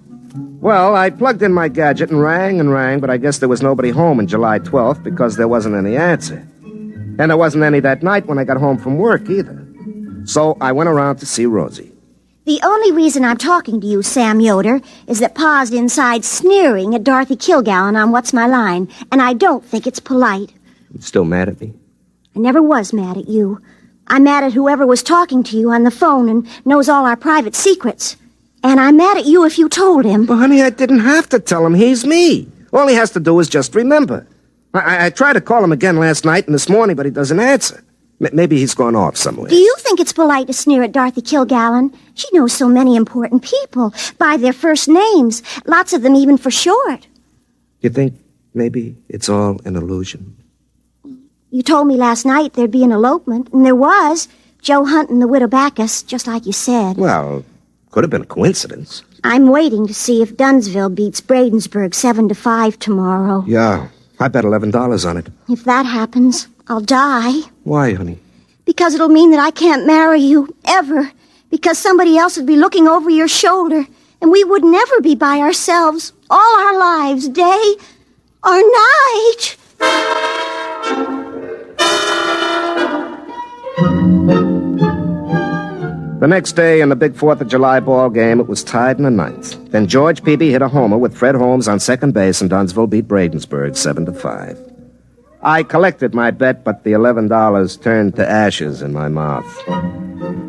Well, I plugged in my gadget and rang, but I guess there was nobody home on July 12th because there wasn't any answer. And there wasn't any that night when I got home from work either. So I went around to see Rosie. The only reason I'm talking to you, Sam Yoder, is that Pa's inside sneering at Dorothy Kilgallen on What's My Line, and I don't think it's polite. You still mad at me? I never was mad at you. I'm mad at whoever was talking to you on the phone and knows all our private secrets. And I'm mad at you if you told him. But, honey, I didn't have to tell him. He's me. All he has to do is just remember. I tried to call him again last night and this morning, but he doesn't answer. Maybe he's gone off somewhere. Do you think it's polite to sneer at Dorothy Kilgallen? She knows so many important people by their first names, lots of them even for short. You think maybe it's all an illusion? You told me last night there'd be an elopement, and there was. Joe Hunt and the widow Backus, just like you said. Well, could have been a coincidence. I'm waiting to see if Dunsville beats Bradensburg 7-5 tomorrow. Yeah, I bet $11 on it. If that happens, I'll die. Why, honey? Because it'll mean that I can't marry you, ever. Because somebody else would be looking over your shoulder, and we would never be by ourselves all our lives, day or night. The next day in the big 4th of July ball game, it was tied in the ninth. Then George Peavy hit a homer with Fred Holmes on second base, and Dunsville beat Bradensburg 7-5. I collected my bet, but the $11 turned to ashes in my mouth.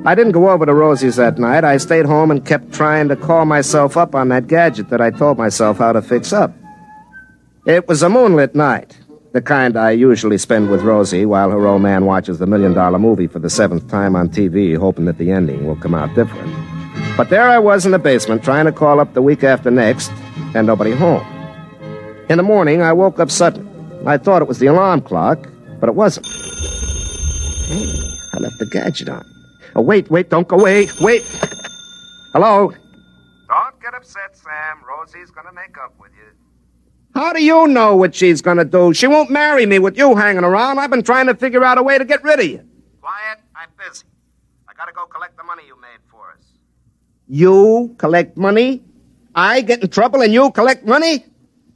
I didn't go over to Rosie's that night. I stayed home and kept trying to call myself up on that gadget that I told myself how to fix up. It was a moonlit night, the kind I usually spend with Rosie while her old man watches the $1 million movie for the 7th time on TV, hoping that the ending will come out different. But there I was in the basement trying to call up the week after next, and nobody home. In the morning, I woke up suddenly. I thought it was the alarm clock, but it wasn't. Hey, I left the gadget on. Oh, wait, don't go away. Wait. Hello? Don't get upset, Sam. Rosie's gonna make up with you. How do you know what she's gonna do? She won't marry me with you hanging around. I've been trying to figure out a way to get rid of you. Quiet, I'm busy. I gotta go collect the money you made for us. You collect money? I get in trouble and you collect money?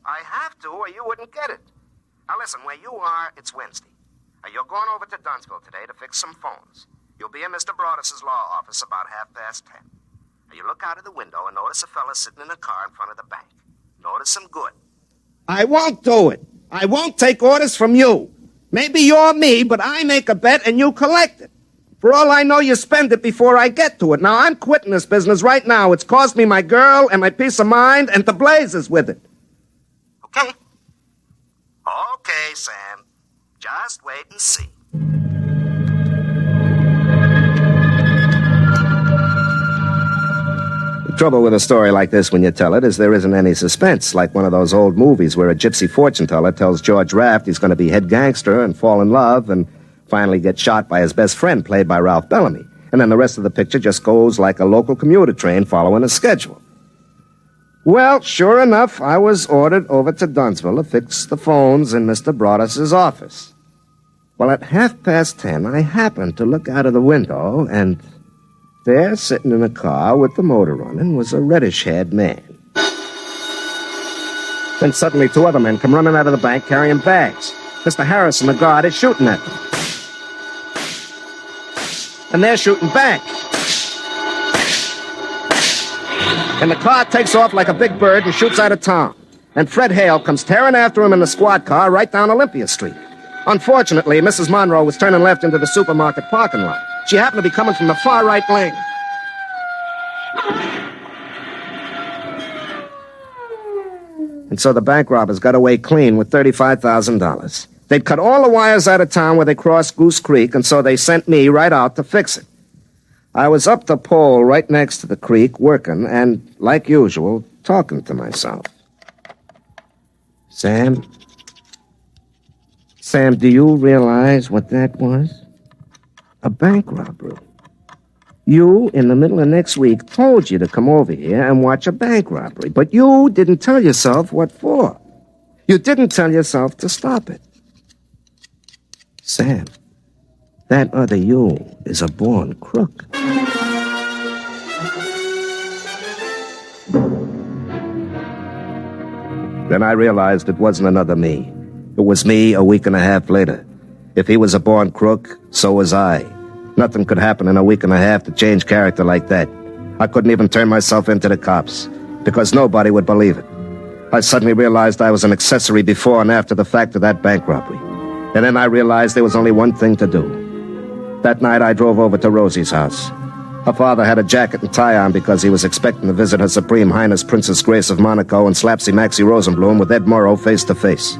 I have to, or you wouldn't get it. Now listen, where you are, it's Wednesday. You're going over to Dunsville today to fix some phones. You'll be in Mr. Broadus' law office about 10:30. Now you look out of the window and notice a fella sitting in a car in front of the bank. Notice him good. I won't do it. I won't take orders from you. Maybe you're me, but I make a bet and you collect it. For all I know, you spend it before I get to it. Now, I'm quitting this business right now. It's cost me my girl and my peace of mind and the blazes with it. Okay? Okay, Sam. Just wait and see. The trouble with a story like this when you tell it is there isn't any suspense, like one of those old movies where a gypsy fortune teller tells George Raft he's going to be head gangster and fall in love and finally get shot by his best friend, played by Ralph Bellamy. And then the rest of the picture just goes like a local commuter train following a schedule. Well, sure enough, I was ordered over to Dunsville to fix the phones in Mr. Broadus' office. Well, at 10:30, I happened to look out of the window, and there, sitting in a car with the motor running, was a reddish-haired man. Then suddenly 2 other men come running out of the bank carrying bags. Mr. Harrison, the guard, is shooting at them. And they're shooting back. And the car takes off like a big bird and shoots out of town. And Fred Hale comes tearing after him in the squad car right down Olympia Street. Unfortunately, Mrs. Monroe was turning left into the supermarket parking lot. She happened to be coming from the far right lane. And so the bank robbers got away clean with $35,000. They'd cut all the wires out of town where they crossed Goose Creek, and so they sent me right out to fix it. I was up the pole right next to the creek, working, and, like usual, talking to myself. Sam, do you realize what that was? A bank robbery. You, in the middle of next week, told you to come over here and watch a bank robbery, but you didn't tell yourself what for. You didn't tell yourself to stop it. Sam, that other you is a born crook. Then I realized it wasn't another me. It was me a week and a half later. If he was a born crook, so was I. Nothing could happen in a week and a half to change character like that. I couldn't even turn myself into the cops, because nobody would believe it. I suddenly realized I was an accessory before and after the fact of that bank robbery. And then I realized there was only one thing to do. That night I drove over to Rosie's house. Her father had a jacket and tie on because he was expecting to visit Her Supreme Highness Princess Grace of Monaco and Slapsy Maxie Rosenblum with Ed Morrow face to face.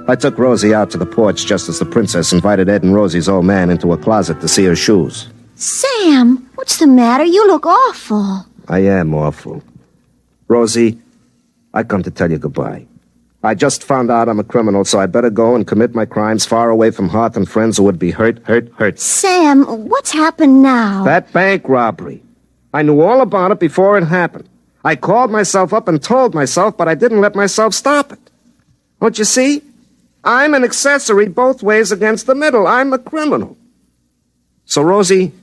I took Rosie out to the porch just as the princess invited Ed and Rosie's old man into a closet to see her shoes. Sam, what's the matter? You look awful. I am awful. Rosie, I come to tell you goodbye. I just found out I'm a criminal, so I'd better go and commit my crimes far away from hearth and friends who would be hurt. Sam, what's happened now? That bank robbery. I knew all about it before it happened. I called myself up and told myself, but I didn't let myself stop it. Don't you see? I'm an accessory both ways against the middle. I'm a criminal. So, Rosie,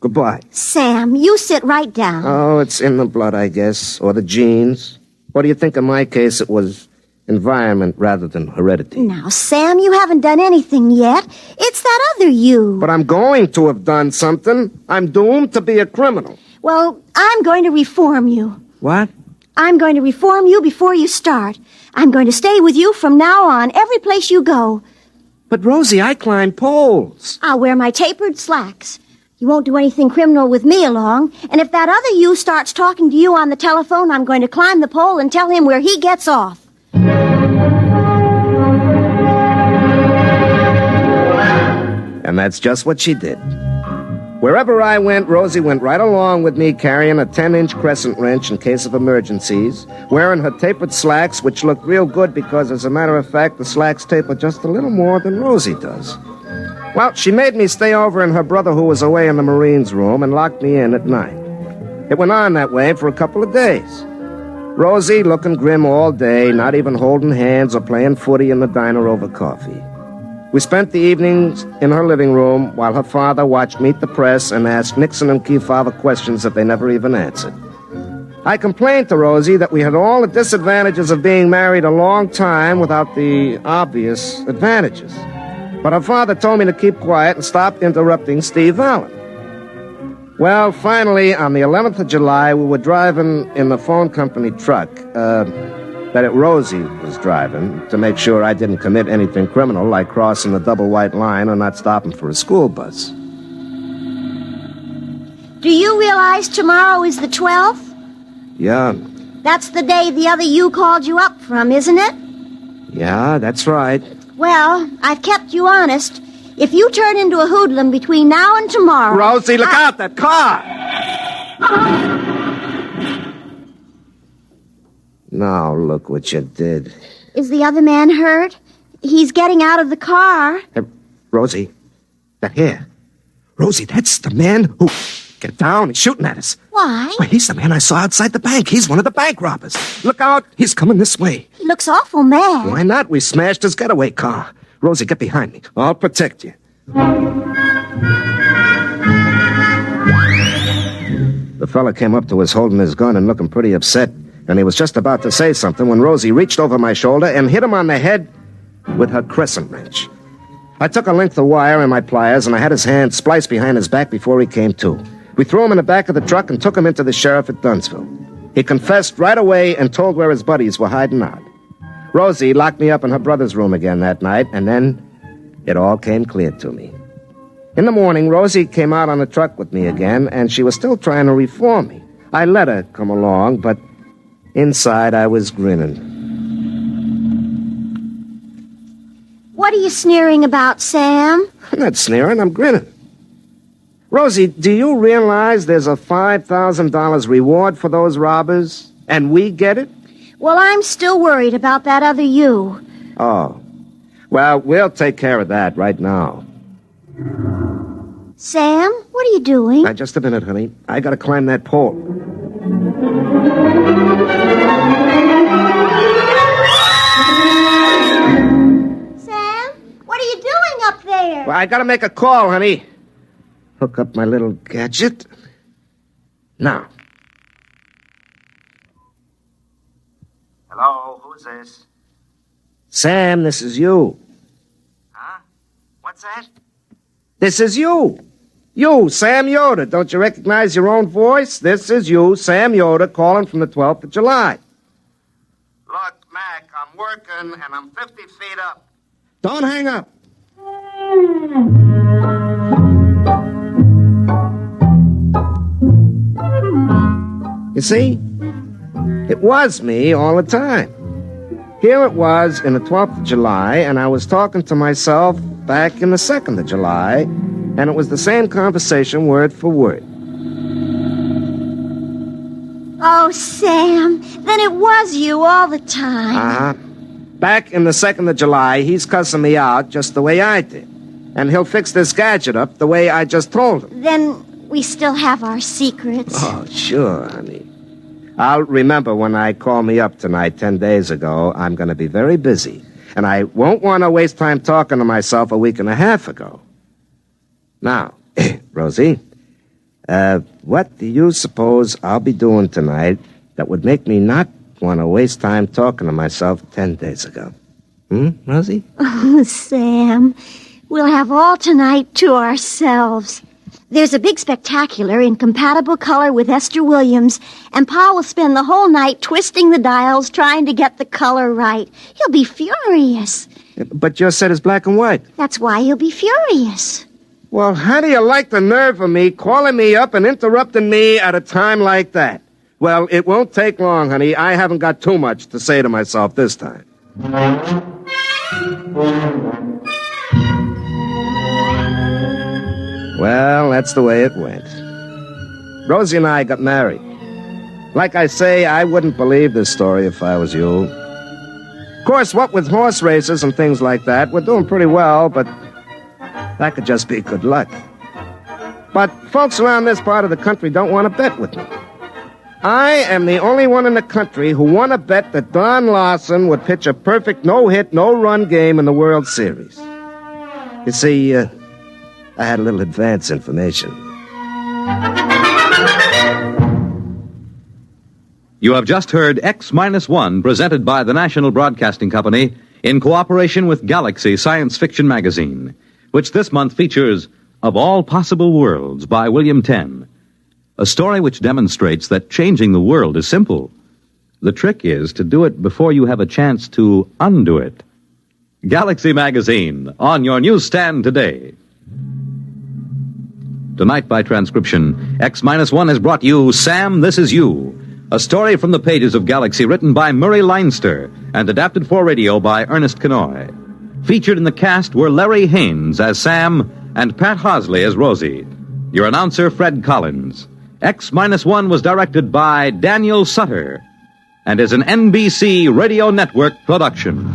goodbye. Sam, you sit right down. Oh, it's in the blood, I guess, or the genes. What do you think in my case it was? Environment rather than heredity. Now, Sam, you haven't done anything yet. It's that other you. But I'm going to have done something. I'm doomed to be a criminal. Well, I'm going to reform you. What? I'm going to reform you before you start. I'm going to stay with you from now on, every place you go. But, Rosie, I climb poles. I'll wear my tapered slacks. You won't do anything criminal with me along. And if that other you starts talking to you on the telephone, I'm going to climb the pole and tell him where he gets off. And that's just what she did. Wherever I went, Rosie went right along with me, carrying a 10-inch crescent wrench in case of emergencies, wearing her tapered slacks, which looked real good because, as a matter of fact, the slacks taper just a little more than Rosie does. Well, she made me stay over in her brother who was away in the Marines' room and locked me in at night. It went on that way for a couple of days. Rosie looking grim all day, not even holding hands or playing footy in the diner over coffee. We spent the evenings in her living room while her father watched Meet the Press and asked Nixon and Kefauver questions that they never even answered. I complained to Rosie that we had all the disadvantages of being married a long time without the obvious advantages. But her father told me to keep quiet and stop interrupting Steve Allen. Well, finally, on the 11th of July, we were driving in the phone company truck, Rosie was driving, to make sure I didn't commit anything criminal like crossing the double white line or not stopping for a school bus. Do you realize tomorrow is the 12th? Yeah. That's the day the other you called you up from, isn't it? Yeah, that's right. Well, I've kept you honest. If you turn into a hoodlum between now and tomorrow... Rosie, look out, that car! Now, look what you did. Is the other man hurt? He's getting out of the car. Rosie, that here. Rosie, that's the man who... Get down, he's shooting at us. Why? Well, he's the man I saw outside the bank. He's one of the bank robbers. Look out, he's coming this way. He looks awful mad. Why not? We smashed his getaway car. Rosie, get behind me. I'll protect you. The fella came up to us holding his gun and looking pretty upset, and he was just about to say something when Rosie reached over my shoulder and hit him on the head with her crescent wrench. I took a length of wire and my pliers, and I had his hand spliced behind his back before he came to. We threw him in the back of the truck and took him into the sheriff at Dunsville. He confessed right away and told where his buddies were hiding out. Rosie locked me up in her brother's room again that night, and then it all came clear to me. In the morning, Rosie came out on the truck with me again, and she was still trying to reform me. I let her come along, but inside I was grinning. What are you sneering about, Sam? I'm not sneering, I'm grinning. Rosie, do you realize there's a $5,000 reward for those robbers, and we get it? Well, I'm still worried about that other you. Oh. Well, we'll take care of that right now. Sam, what are you doing? Now, just a minute, honey. I gotta climb that pole. Sam, what are you doing up there? Well, I gotta make a call, honey. Hook up my little gadget. Now. Hello, who's this? Sam, this is you. Huh? What's that? This is you. You, Sam Yoder. Don't you recognize your own voice? This is you, Sam Yoder, calling from the 12th of July. Look, Mac, I'm working, and I'm 50 feet up. Don't hang up. You see? It was me all the time. Here it was in the 12th of July, and I was talking to myself back in the 2nd of July, and it was the same conversation word for word. Oh, Sam, then it was you all the time. Uh-huh. Back in the 2nd of July, he's cussing me out just the way I did. And he'll fix this gadget up the way I just told him. Then we still have our secrets. Oh, sure, honey. I'll remember when I call me up tonight 10 days ago, I'm going to be very busy. And I won't want to waste time talking to myself a week and a half ago. Now, Rosie, what do you suppose I'll be doing tonight that would make me not want to waste time talking to myself 10 days ago? Rosie? Oh, Sam, we'll have all tonight to ourselves. There's a big spectacular in compatible color with Esther Williams, and Pa will spend the whole night twisting the dials trying to get the color right. He'll be furious. But your set is black and white. That's why he'll be furious. Well, how do you like the nerve of me calling me up and interrupting me at a time like that? Well, it won't take long, honey. I haven't got too much to say to myself this time. Well, that's the way it went. Rosie and I got married. Like I say, I wouldn't believe this story if I was you. Of course, what with horse races and things like that, we're doing pretty well, but that could just be good luck. But folks around this part of the country don't want to bet with me. I am the only one in the country who won a bet that Don Larson would pitch a perfect no-hit, no-run game in the World Series. You see, I had a little advance information. You have just heard X-1, presented by the National Broadcasting Company in cooperation with Galaxy Science Fiction Magazine, which this month features Of All Possible Worlds by William Tenn, a story which demonstrates that changing the world is simple. The trick is to do it before you have a chance to undo it. Galaxy Magazine, on your newsstand today. Tonight, by transcription, X-1 has brought you Sam, This Is You, a story from the pages of Galaxy written by Murray Leinster and adapted for radio by Ernest Kenoy. Featured in the cast were Larry Haynes as Sam and Pat Hosley as Rosie. Your announcer, Fred Collins. X-1 was directed by Daniel Sutter and is an NBC Radio Network production.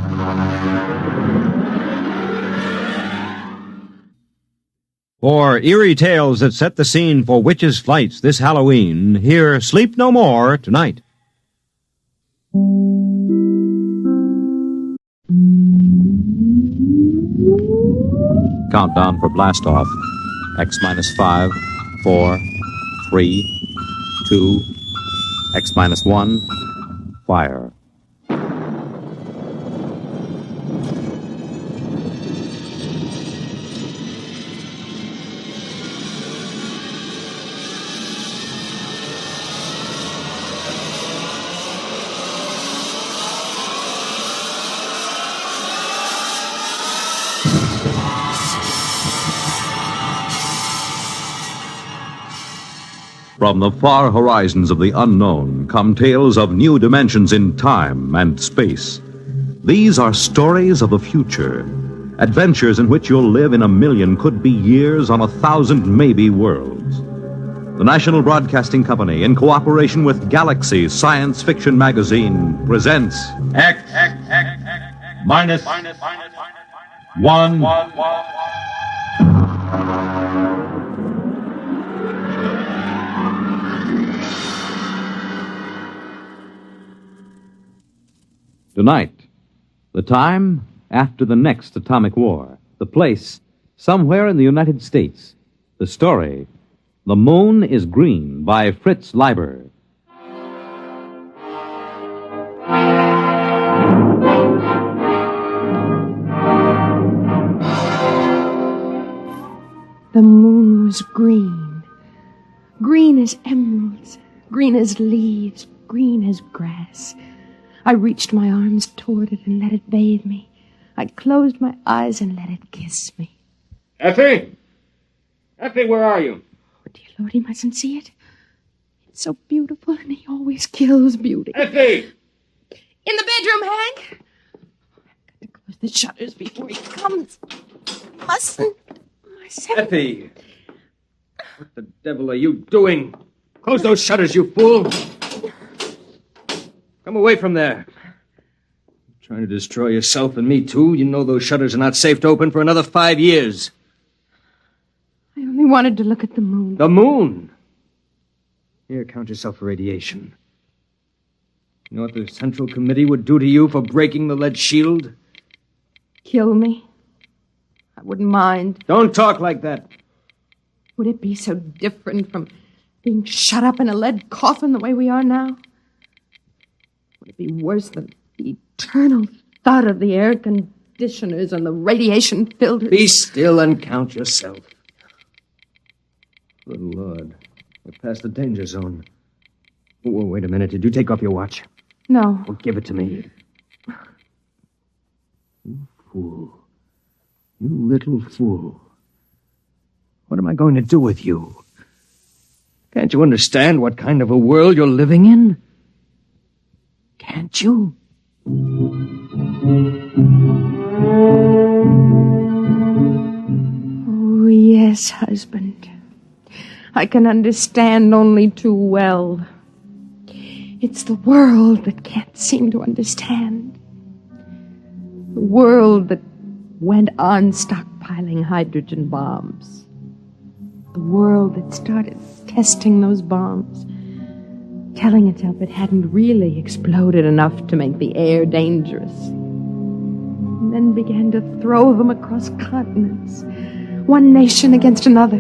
For eerie tales that set the scene for witches' flights this Halloween, hear Sleep No More tonight. Countdown for blastoff. X-5, 4, 3, 2, X-1, fire. From the far horizons of the unknown come tales of new dimensions in time and space. These are stories of the future, adventures in which you'll live in a million, could be years, on 1,000 maybe worlds. The National Broadcasting Company, in cooperation with Galaxy Science Fiction Magazine, presents X-1. Tonight, the time after the next atomic war. The place, somewhere in the United States. The story, The Moon is Green by Fritz Leiber. The moon was green. Green as emeralds, green as leaves, green as grass. I reached my arms toward it and let it bathe me. I closed my eyes and let it kiss me. Effie! Effie, where are you? Oh, dear Lord, he mustn't see it. It's so beautiful, and he always kills beauty. Effie! In the bedroom, Hank. I've got to close the shutters before he comes. Mustn't myself. Effie! What the devil are you doing? Close those shutters, you fool! Come away from there. You're trying to destroy yourself and me, too. You know those shutters are not safe to open for another 5 years. I only wanted to look at the moon. The moon? Here, count yourself for radiation. You know what the Central Committee would do to you for breaking the lead shield? Kill me. I wouldn't mind. Don't talk like that. Would it be so different from being shut up in a lead coffin the way we are now? Would it be worse than the eternal thud of the air conditioners and the radiation filters? Be still and count yourself. Good Lord. We're past the danger zone. Oh, wait a minute. Did you take off your watch? No. Well, give it to me. You fool. You little fool. What am I going to do with you? Can't you understand what kind of a world you're living in? Can't you? Oh, yes, husband. I can understand only too well. It's the world that can't seem to understand. The world that went on stockpiling hydrogen bombs. The world that started testing those bombs, telling itself it hadn't really exploded enough to make the air dangerous. And then began to throw them across continents, one nation against another.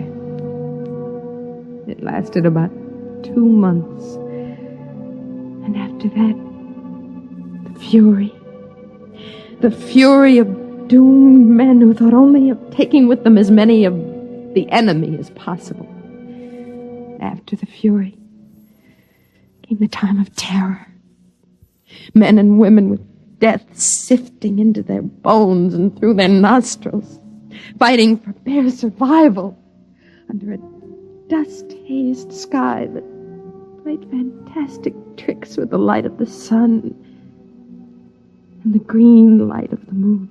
It lasted about 2 months. And after that, the fury of doomed men who thought only of taking with them as many of the enemy as possible. After the fury came the time of terror. Men and women with death sifting into their bones and through their nostrils, fighting for bare survival under a dust-hazed sky that played fantastic tricks with the light of the sun and the green light of the moon.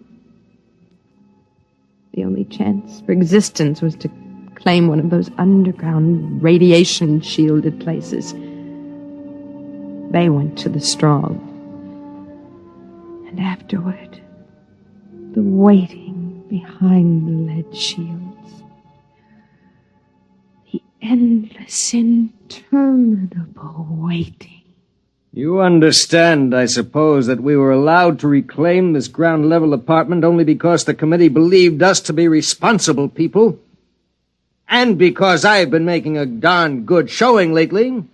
The only chance for existence was to claim one of those underground radiation-shielded places. They went to the strong. And afterward, the waiting behind the lead shields. The endless, interminable waiting. You understand, I suppose, that we were allowed to reclaim this ground-level apartment only because the committee believed us to be responsible people, and because I've been making a darn good showing lately.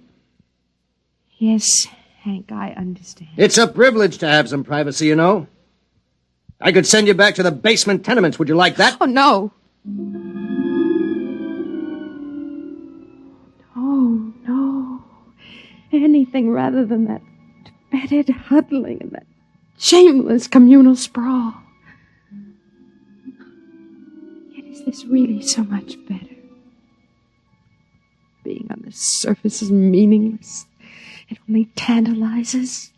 Yes, Hank, I understand. It's a privilege to have some privacy, you know. I could send you back to the basement tenements. Would you like that? Oh, no. Oh, no. Anything rather than that fetid huddling and that shameless communal sprawl. Yet is this really so much better? Being on the surface is meaningless. It only tantalizes.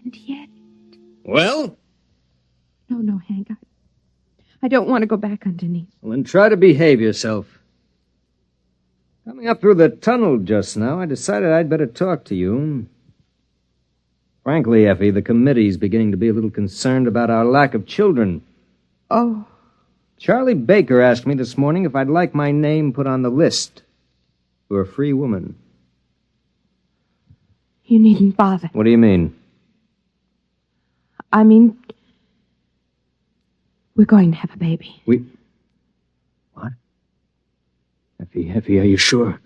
And yet... Well? No, Hank. I don't want to go back underneath. Well, then try to behave yourself. Coming up through the tunnel just now, I decided I'd better talk to you. Frankly, Effie, the committee's beginning to be a little concerned about our lack of children. Oh. Charlie Baker asked me this morning if I'd like my name put on the list for a free woman. You needn't bother. What do you mean? I mean, we're going to have a baby. What? Effie, are you sure?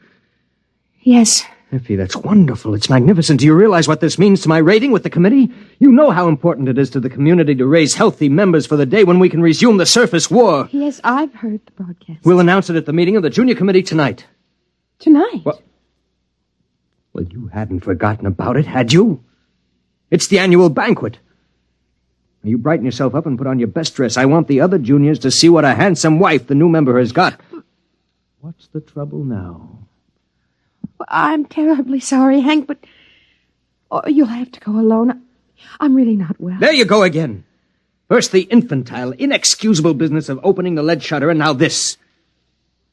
Yes, Effie, that's wonderful. It's magnificent. Do you realize what this means to my rating with the committee? You know how important it is to the community to raise healthy members for the day when we can resume the surface war. Yes, I've heard the broadcast. We'll announce it at the meeting of the junior committee tonight. Tonight? Well, you hadn't forgotten about it, had you? It's the annual banquet. Now, you brighten yourself up and put on your best dress. I want the other juniors to see what a handsome wife the new member has got. What's the trouble now? I'm terribly sorry, Hank, but you'll have to go alone. I'm really not well. There you go again. First the infantile, inexcusable business of opening the lead shutter, and now this.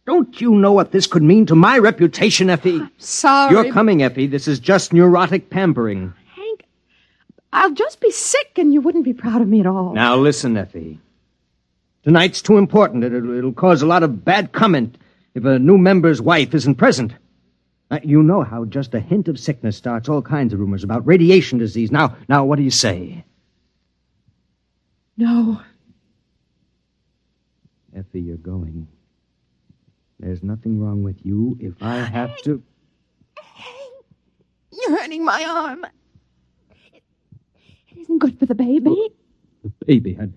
Don't you know what this could mean to my reputation, Effie? I'm sorry. You're coming, Effie. This is just neurotic pampering. Hank, I'll just be sick and you wouldn't be proud of me at all. Now listen, Effie. Tonight's too important. It'll cause a lot of bad comment if a new member's wife isn't present. You know how just a hint of sickness starts all kinds of rumors about radiation disease. Now, what do you say? No. Effie, you're going. There's nothing wrong with you if I have to... You're hurting my arm. It isn't good for the baby. The baby? I'd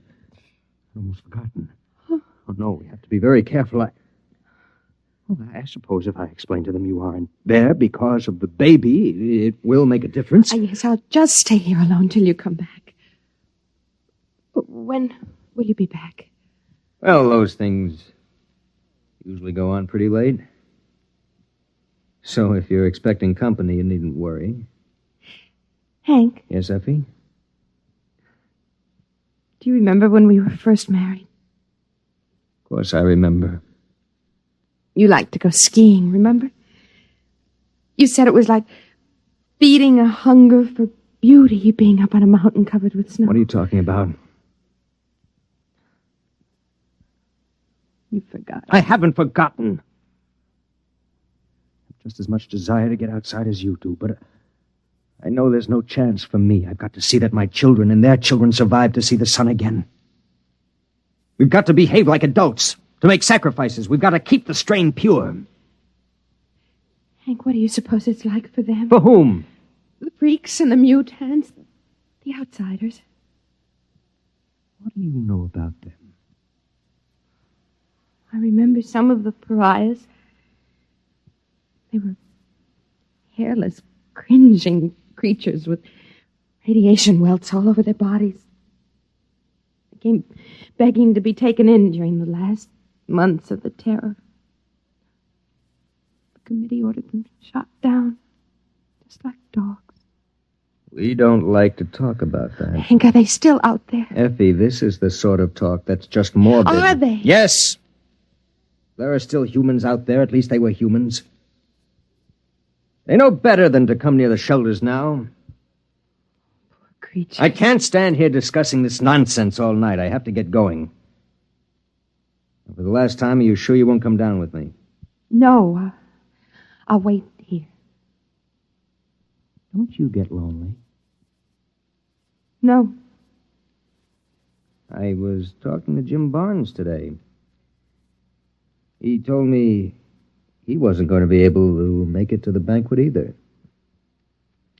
almost forgotten. Oh, no, we have to be very careful. Well, I suppose if I explain to them you aren't there because of the baby, it will make a difference. Yes, I'll just stay here alone till you come back. When will you be back? Well, those things usually go on pretty late. So if you're expecting company, you needn't worry. Hank? Yes, Effie? Do you remember when we were first married? Of course I remember. You liked to go skiing, remember? You said it was like feeding a hunger for beauty, being up on a mountain covered with snow. What are you talking about? You forgot. I haven't forgotten. I've just as much desire to get outside as you do, but I know there's no chance for me. I've got to see that my children and their children survive to see the sun again. We've got to behave like adults. To make sacrifices, we've got to keep the strain pure. Hank, what do you suppose it's like for them? For whom? The freaks and the mutants, the outsiders. What do you know about them? I remember some of the pariahs. They were hairless, cringing creatures with radiation welts all over their bodies. They came begging to be taken in during the last months of the terror. The committee ordered them shot down, just like dogs. We don't like to talk about that. Hank, are they still out there? Effie, this is the sort of talk that's just morbid. Are they? Yes. There are still humans out there. At least they were humans. They know better than to come near the shelters now. Poor creatures. I can't stand here discussing this nonsense all night. I have to get going. For the last time, are you sure you won't come down with me? No, I'll wait here. Don't you get lonely? No. I was talking to Jim Barnes today. He told me he wasn't going to be able to make it to the banquet either.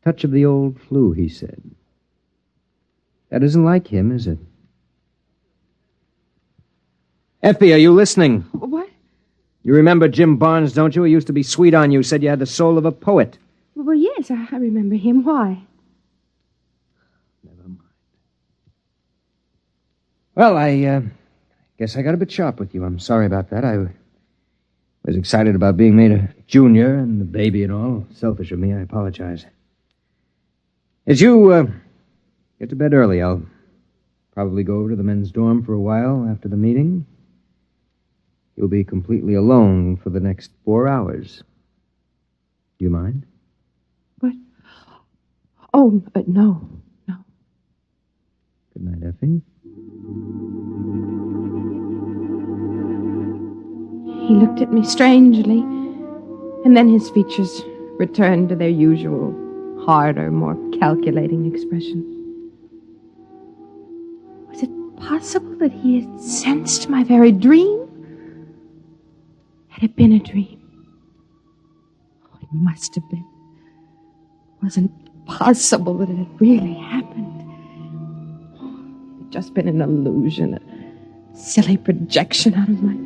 Touch of the old flu, he said. That isn't like him, is it? Effie, are you listening? What? You remember Jim Barnes, don't you? He used to be sweet on you, said you had the soul of a poet. Well, yes, I remember him. Why? Never mind. Well, I guess I got a bit sharp with you. I'm sorry about that. I was excited about being made a junior and the baby and all. Selfish of me. I apologize. As you get to bed early, I'll probably go over to the men's dorm for a while after the meeting. You'll be completely alone for the next 4 hours. Do you mind? What? Oh, no. Good night, Effie. He looked at me strangely, and then his features returned to their usual, harder, more calculating expression. Was it possible that he had sensed my very dream? Had it been a dream? Oh, it must have been. wasn't possible that it had really happened. It'd just been an illusion, a silly projection out of my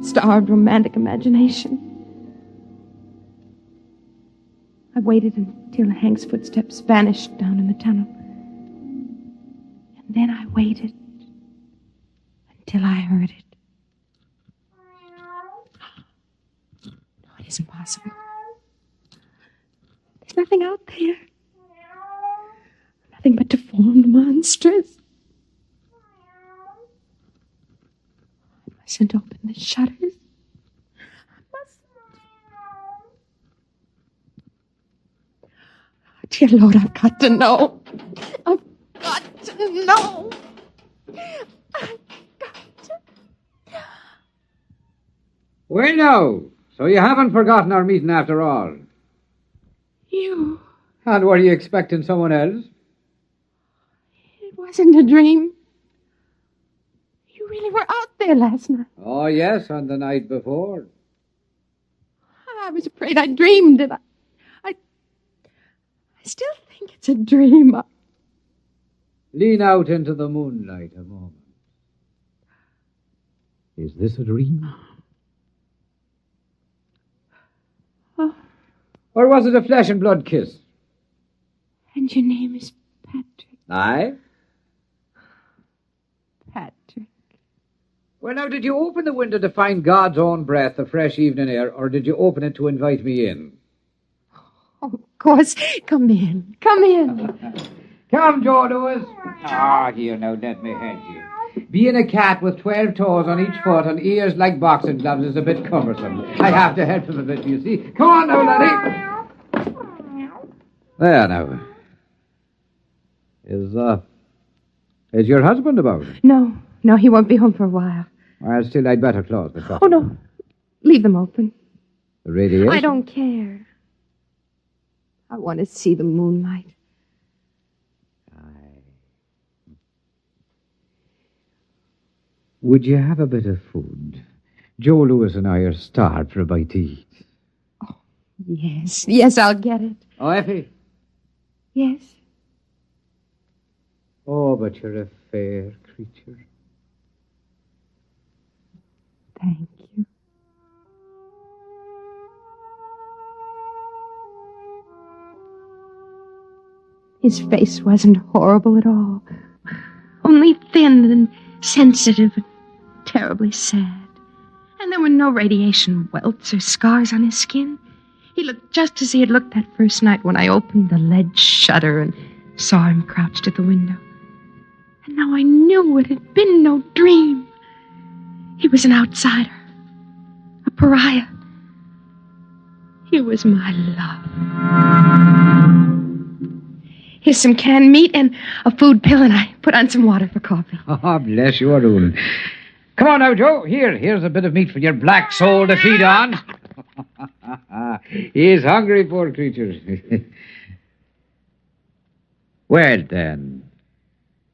starved romantic imagination. I waited until Hank's footsteps vanished down in the tunnel. And then I waited until I heard it. No, it isn't possible. There's nothing out there. Nothing but deformed monsters. I mustn't open the shutters. I mustn't. Oh, dear Lord, I've got to know. I've got to know. I've got to. Well, now, so you haven't forgotten our meeting after all. You. And were you expecting someone else? It wasn't a dream. You really were out there last night. Oh, yes, and the night before. I was afraid I dreamed it. I still think it's a dream. Lean out into the moonlight a moment. Is this a dream? Oh. Or was it a flesh and blood kiss? And your name is Patrick. Aye? Patrick. Well, now, did you open the window to find God's own breath, the fresh evening air, or did you open it to invite me in? Oh, of course. Come in. Come in. Come, Joe Lewis. Ah, here, now, let me help you. Being a cat with 12 toes on each foot and ears like boxing gloves is a bit cumbersome. I have to help him a bit, you see. Come on now, laddie. There, now. Is your husband about? No, he won't be home for a while. Well, still, I'd better close the shop. Oh, no. Leave them open. The radiation? I don't care. I want to see the moonlight. Would you have a bit of food? Joe Lewis and I are starved for a bite to eat. Oh, yes, I'll get it. Oh, Effie? Yes? Oh, but you're a fair creature. Thank you. His face wasn't horrible at all. Only thin and sensitive and terribly sad. And there were no radiation welts or scars on his skin. He looked just as he had looked that first night when I opened the lead shutter and saw him crouched at the window. And now I knew it had been no dream. He was an outsider, a pariah. He was my love. Here's some canned meat and a food pill, and I put on some water for coffee. Oh, bless you, Arun. Come on now, Joe. Here's a bit of meat for your black soul to feed on. He's hungry, poor creature. Well, then,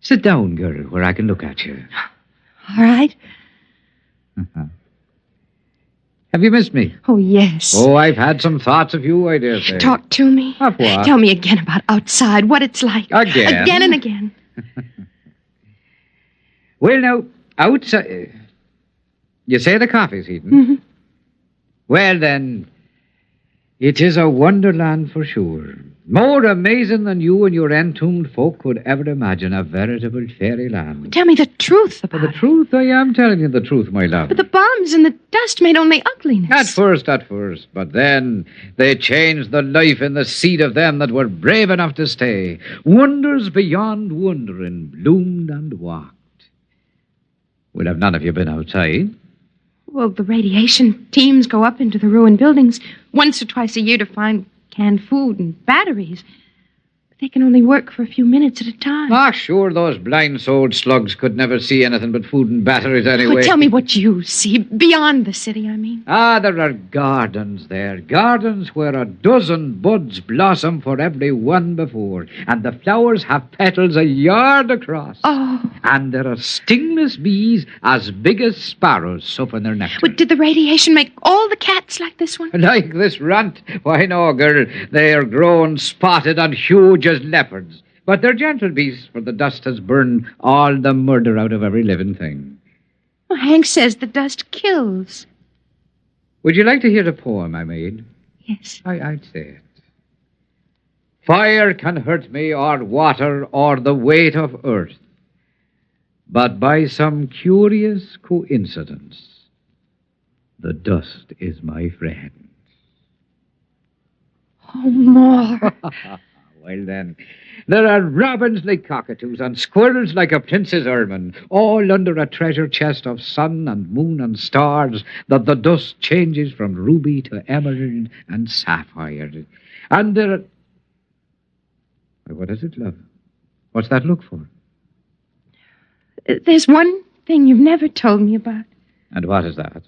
sit down, girl, where I can look at you. All right. Have you missed me? Oh, yes. Oh, I've had some thoughts of you, I dare say. Talk to me. Of what? Tell me again about outside, what it's like. Again? Again and again. Well, now, outside... You say the coffee's heating? Mm-hmm. Well, then, it is a wonderland for sure. More amazing than you and your entombed folk could ever imagine. A veritable fairyland. Tell me the truth about The truth? I am telling you the truth, my love. But the bombs and the dust made only ugliness. At first. But then they changed the life in the seed of them that were brave enough to stay. Wonders beyond wondering bloomed and walked. Well, have none of you been outside? Well, the radiation teams go up into the ruined buildings once or twice a year to find canned food and batteries. They can only work for a few minutes at a time. Ah, sure, those blind-souled slugs could never see anything but food and batteries anyway. Oh, tell me what you see, beyond the city, I mean. Ah, there are gardens there. Gardens where a dozen buds blossom for every one before. And the flowers have petals a yard across. Oh. And there are stingless bees as big as sparrows supping their nectar. But did the radiation make all the cats like this one? Like this runt? Why, no, girl. They are grown, spotted, and huge as leopards. But they're gentle beasts, for the dust has burned all the murder out of every living thing. Well, Hank says the dust kills. Would you like to hear the poem I made? Yes. I'd say it. Fire can hurt me, or water, or the weight of earth. But by some curious coincidence, the dust is my friend. Oh, more. Well, then, there are robins like cockatoos and squirrels like a prince's ermine, all under a treasure chest of sun and moon and stars that the dust changes from ruby to emerald and sapphire. And there are... What is it, love? What's that look for? There's one thing you've never told me about. And what is that?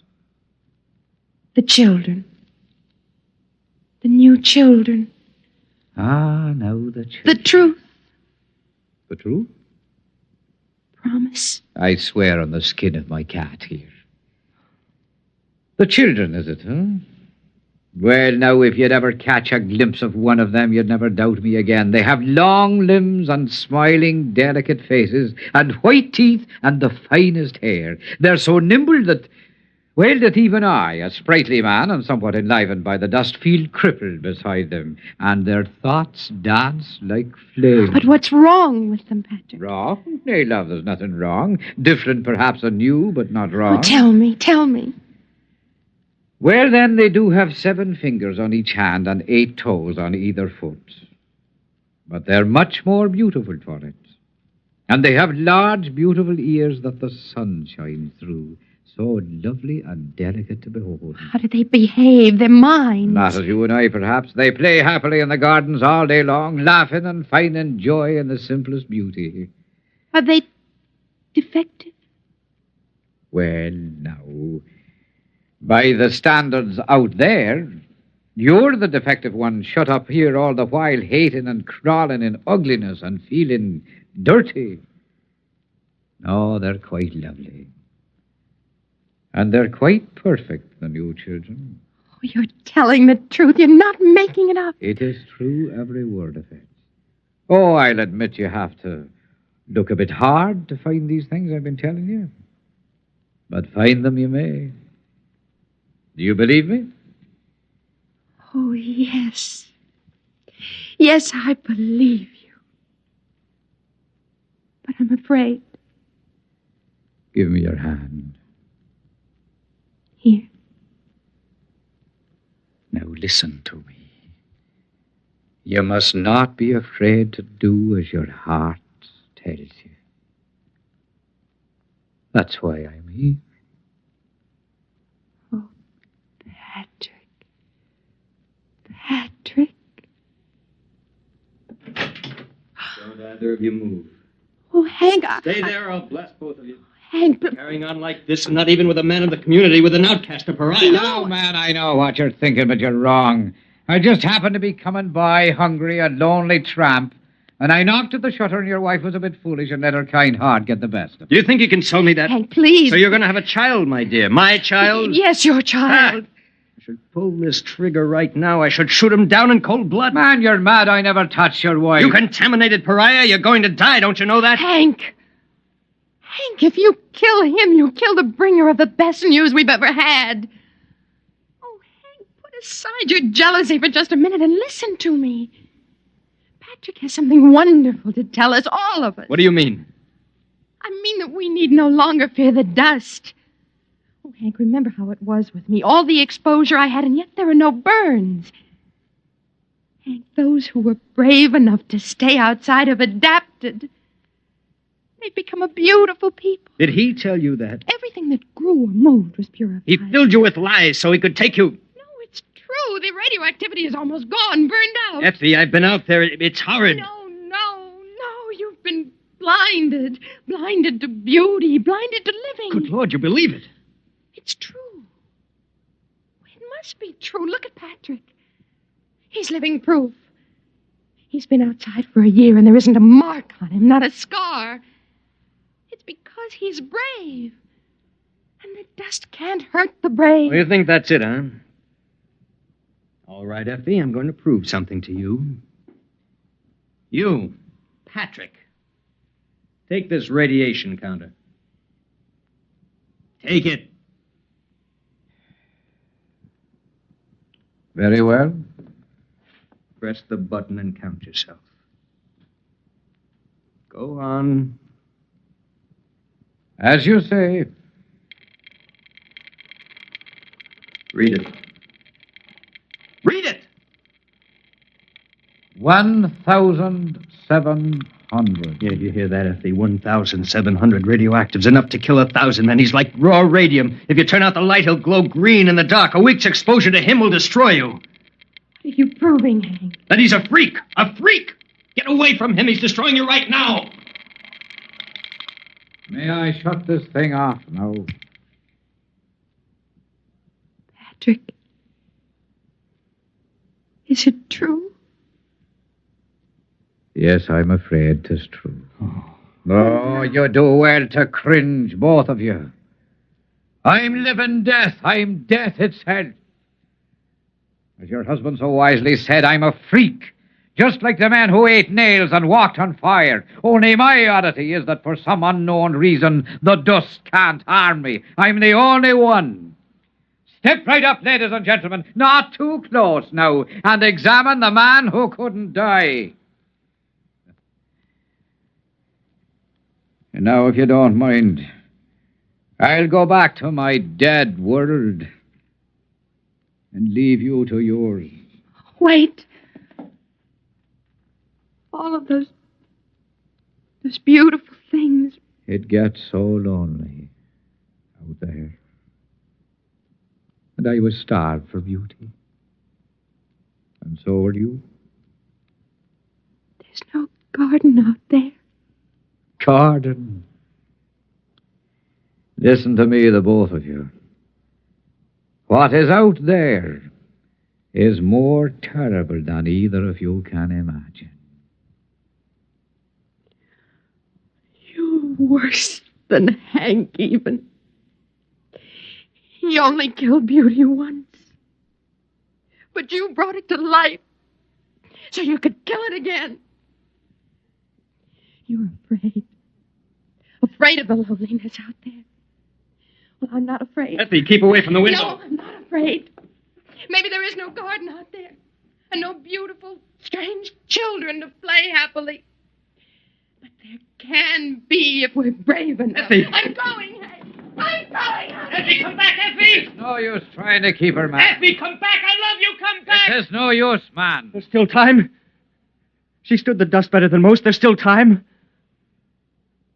The children. The new children. Ah, now the children. The truth. The truth? Promise. I swear on the skin of my cat here. The children, is it, huh? Well, now, if you'd ever catch a glimpse of one of them, you'd never doubt me again. They have long limbs and smiling, delicate faces and white teeth and the finest hair. They're so nimble that even I, a sprightly man and somewhat enlivened by the dust, feel crippled beside them, and their thoughts dance like flames. But what's wrong with them, Patrick? Wrong? Nay, love, there's nothing wrong. Different, perhaps, and new, but not wrong. Oh, tell me. Well, then, they do have 7 fingers on each hand and 8 toes on either foot. But they're much more beautiful for it. And they have large, beautiful ears that the sun shines through. So lovely and delicate to behold. How do they behave? Their minds? Not as you and I, perhaps. They play happily in the gardens all day long, laughing and finding joy in the simplest beauty. Are they defective? Well, now, by the standards out there, you're the defective one shut up here all the while, hating and crawling in ugliness and feeling dirty. No, they're quite lovely. And they're quite perfect, the new children. Oh, you're telling the truth. You're not making it up. It is true, every word of it. Oh, I'll admit you have to look a bit hard to find these things I've been telling you. But find them you may. Do you believe me? Oh, yes. Yes, I believe you. But I'm afraid. Give me your hand. Here. Now listen to me. You must not be afraid to do as your heart tells you. That's why I'm here. Oh, Patrick. Patrick. Don't either of you move. Oh, Hank, Stay there, I'll blast both of you. Hank, but... Carrying on like this, not even with a man of the community, with an outcast, a pariah. No, man, I know what you're thinking, but you're wrong. I just happened to be coming by, hungry, a lonely tramp, and I knocked at the shutter, and your wife was a bit foolish and let her kind heart get the best of it. Do you think you can sell me that? Hank, please. So you're going to have a child, my dear. My child? Yes, your child. I should pull this trigger right now. I should shoot him down in cold blood. Man, you're mad. I never touched your wife. You contaminated pariah. You're going to die. Don't you know that? Hank, if you kill him, you kill the bringer of the best news we've ever had. Oh, Hank, put aside your jealousy for just a minute and listen to me. Patrick has something wonderful to tell us, all of us. What do you mean? I mean that we need no longer fear the dust. Oh, Hank, remember how it was with me. All the exposure I had, and yet there are no burns. Hank, those who were brave enough to stay outside have adapted. They've become a beautiful people. Did he tell you that? Everything that grew or moved was purified. He filled you with lies so he could take you. No, it's true. The radioactivity is almost gone, burned out. Effie, I've been out there. It's horrid. No, been blinded. Blinded to beauty, blinded to living. Good Lord, you believe it? It's true. It must be true. Look at Patrick. He's living proof. He's been outside for a year and there isn't a mark on him, not a scar. It's because he's brave. And the dust can't hurt the brave. Well, you think that's it, huh? All right, Effie, I'm going to prove something to you. You, Patrick, take this radiation counter. Take it. Very well. Press the button and count yourself. Go on. As you say. Read it. Read it! 1,700. Yeah, you hear that, Effie? 1,700 radioactives, enough to kill 1,000 men. He's like raw radium. If you turn out the light, he'll glow green in the dark. A week's exposure to him will destroy you. What are you proving, Hank? That he's a freak! A freak! Get away from him. He's destroying you right now. May I shut this thing off now? Patrick. Is it true? Yes, I'm afraid 'tis true. Oh, you do well to cringe, both of you. I'm living death. I'm death itself. As your husband so wisely said, I'm a freak. Just like the man who ate nails and walked on fire. Only my oddity is that for some unknown reason, the dust can't harm me. I'm the only one. Step right up, ladies and gentlemen. Not too close now. And examine the man who couldn't die. And now, if you don't mind, I'll go back to my dead world and leave you to yours. Wait. All of those beautiful things. It gets so lonely out there. And I was starved for beauty. And so were you. There's no garden out there. Garden. Listen to me, the both of you. What is out there is more terrible than either of you can imagine. You're worse than Hank, even. He only killed beauty once. But you brought it to life so you could kill it again. You're afraid. Afraid of the loneliness out there. Well, I'm not afraid. Effie, keep away from the window. No, I'm not afraid. Maybe there is no garden out there. And no beautiful, strange children to play happily. But there can be if we're brave enough. Effie! I'm going, Hank. I'm going, Hank. Effie, come back, Effie! It's no use trying to keep her, man. Effie, come back! I love you! Come back! There's no use, man. There's still time. She stood the dust better than most. There's still time.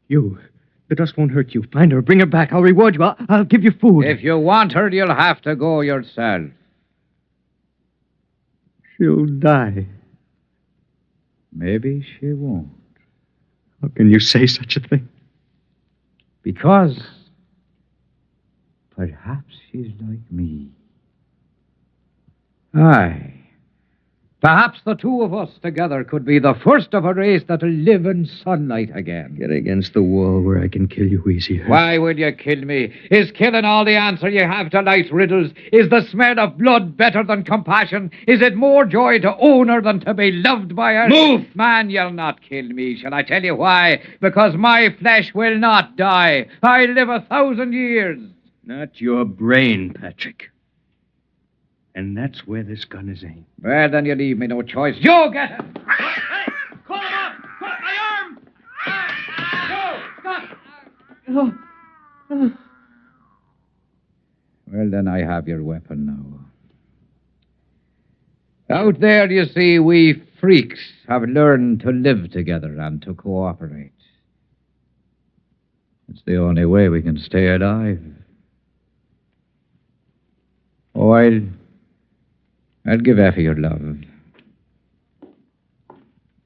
The dust won't hurt you. Find her. Bring her back. I'll reward you. I'll give you food. If you want her, you'll have to go yourself. She'll die. Maybe she won't. How can you say such a thing? Because perhaps she's like me. Aye. Perhaps the two of us together could be the first of a race that'll live in sunlight again. Get against the wall where I can kill you easier. Why will you kill me? Is killing all the answer you have to life's riddles? Is the smell of blood better than compassion? Is it more joy to own her than to be loved by her? Move! Man, you'll not kill me. Shall I tell you why? Because my flesh will not die. I live 1,000 years. Not your brain, Patrick. And that's where this gun is aimed. Well, then you leave me no choice. You get it! Hey! Call him up! My arm! Oh. Well, then I have your weapon now. Out there, you see, we freaks have learned to live together and to cooperate. It's the only way we can stay alive. Oh, I'll give Effie your love.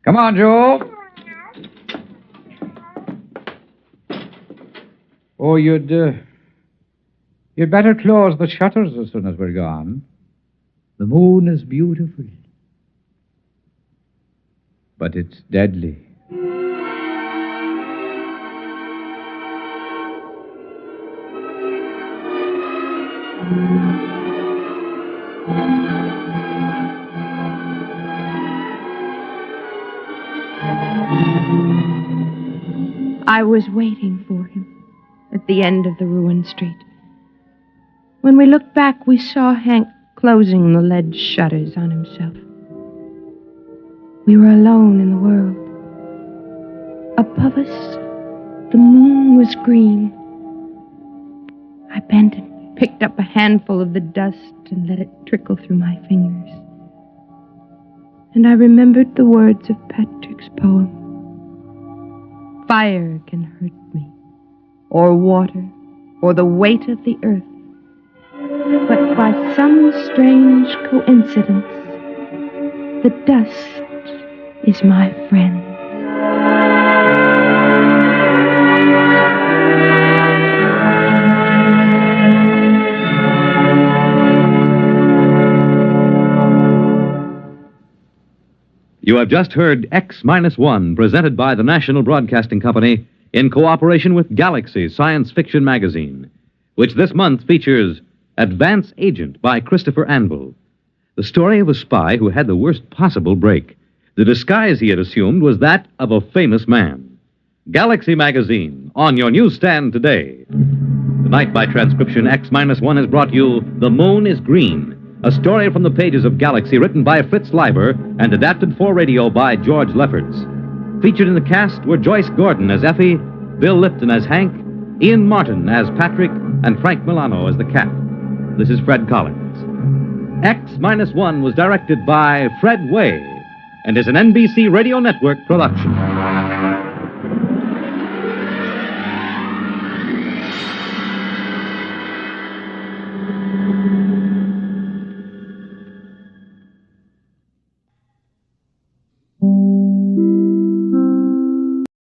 Come on, Joe. Oh, you'd better close the shutters as soon as we're gone. The moon is beautiful, but it's deadly. I was waiting for him at the end of the ruined street. When we looked back, we saw Hank closing the lead shutters on himself. We were alone in the world. Above us, the moon was green. I bent and picked up a handful of the dust and let it trickle through my fingers. And I remembered the words of Patrick's poem. Fire can hurt me, or water, or the weight of the earth. But by some strange coincidence, the dust is my friend. You have just heard X-1, presented by the National Broadcasting Company in cooperation with Galaxy Science Fiction Magazine, which this month features Advance Agent by Christopher Anvil, the story of a spy who had the worst possible break. The disguise he had assumed was that of a famous man. Galaxy Magazine, on your newsstand today. Tonight, by transcription, X-1 has brought you The Moon is Green, a story from the pages of Galaxy written by Fritz Leiber and adapted for radio by George Lefferts. Featured in the cast were Joyce Gordon as Effie, Bill Lipton as Hank, Ian Martin as Patrick, and Frank Milano as the cat. This is Fred Collins. X-1 was directed by Fred Way and is an NBC Radio Network production.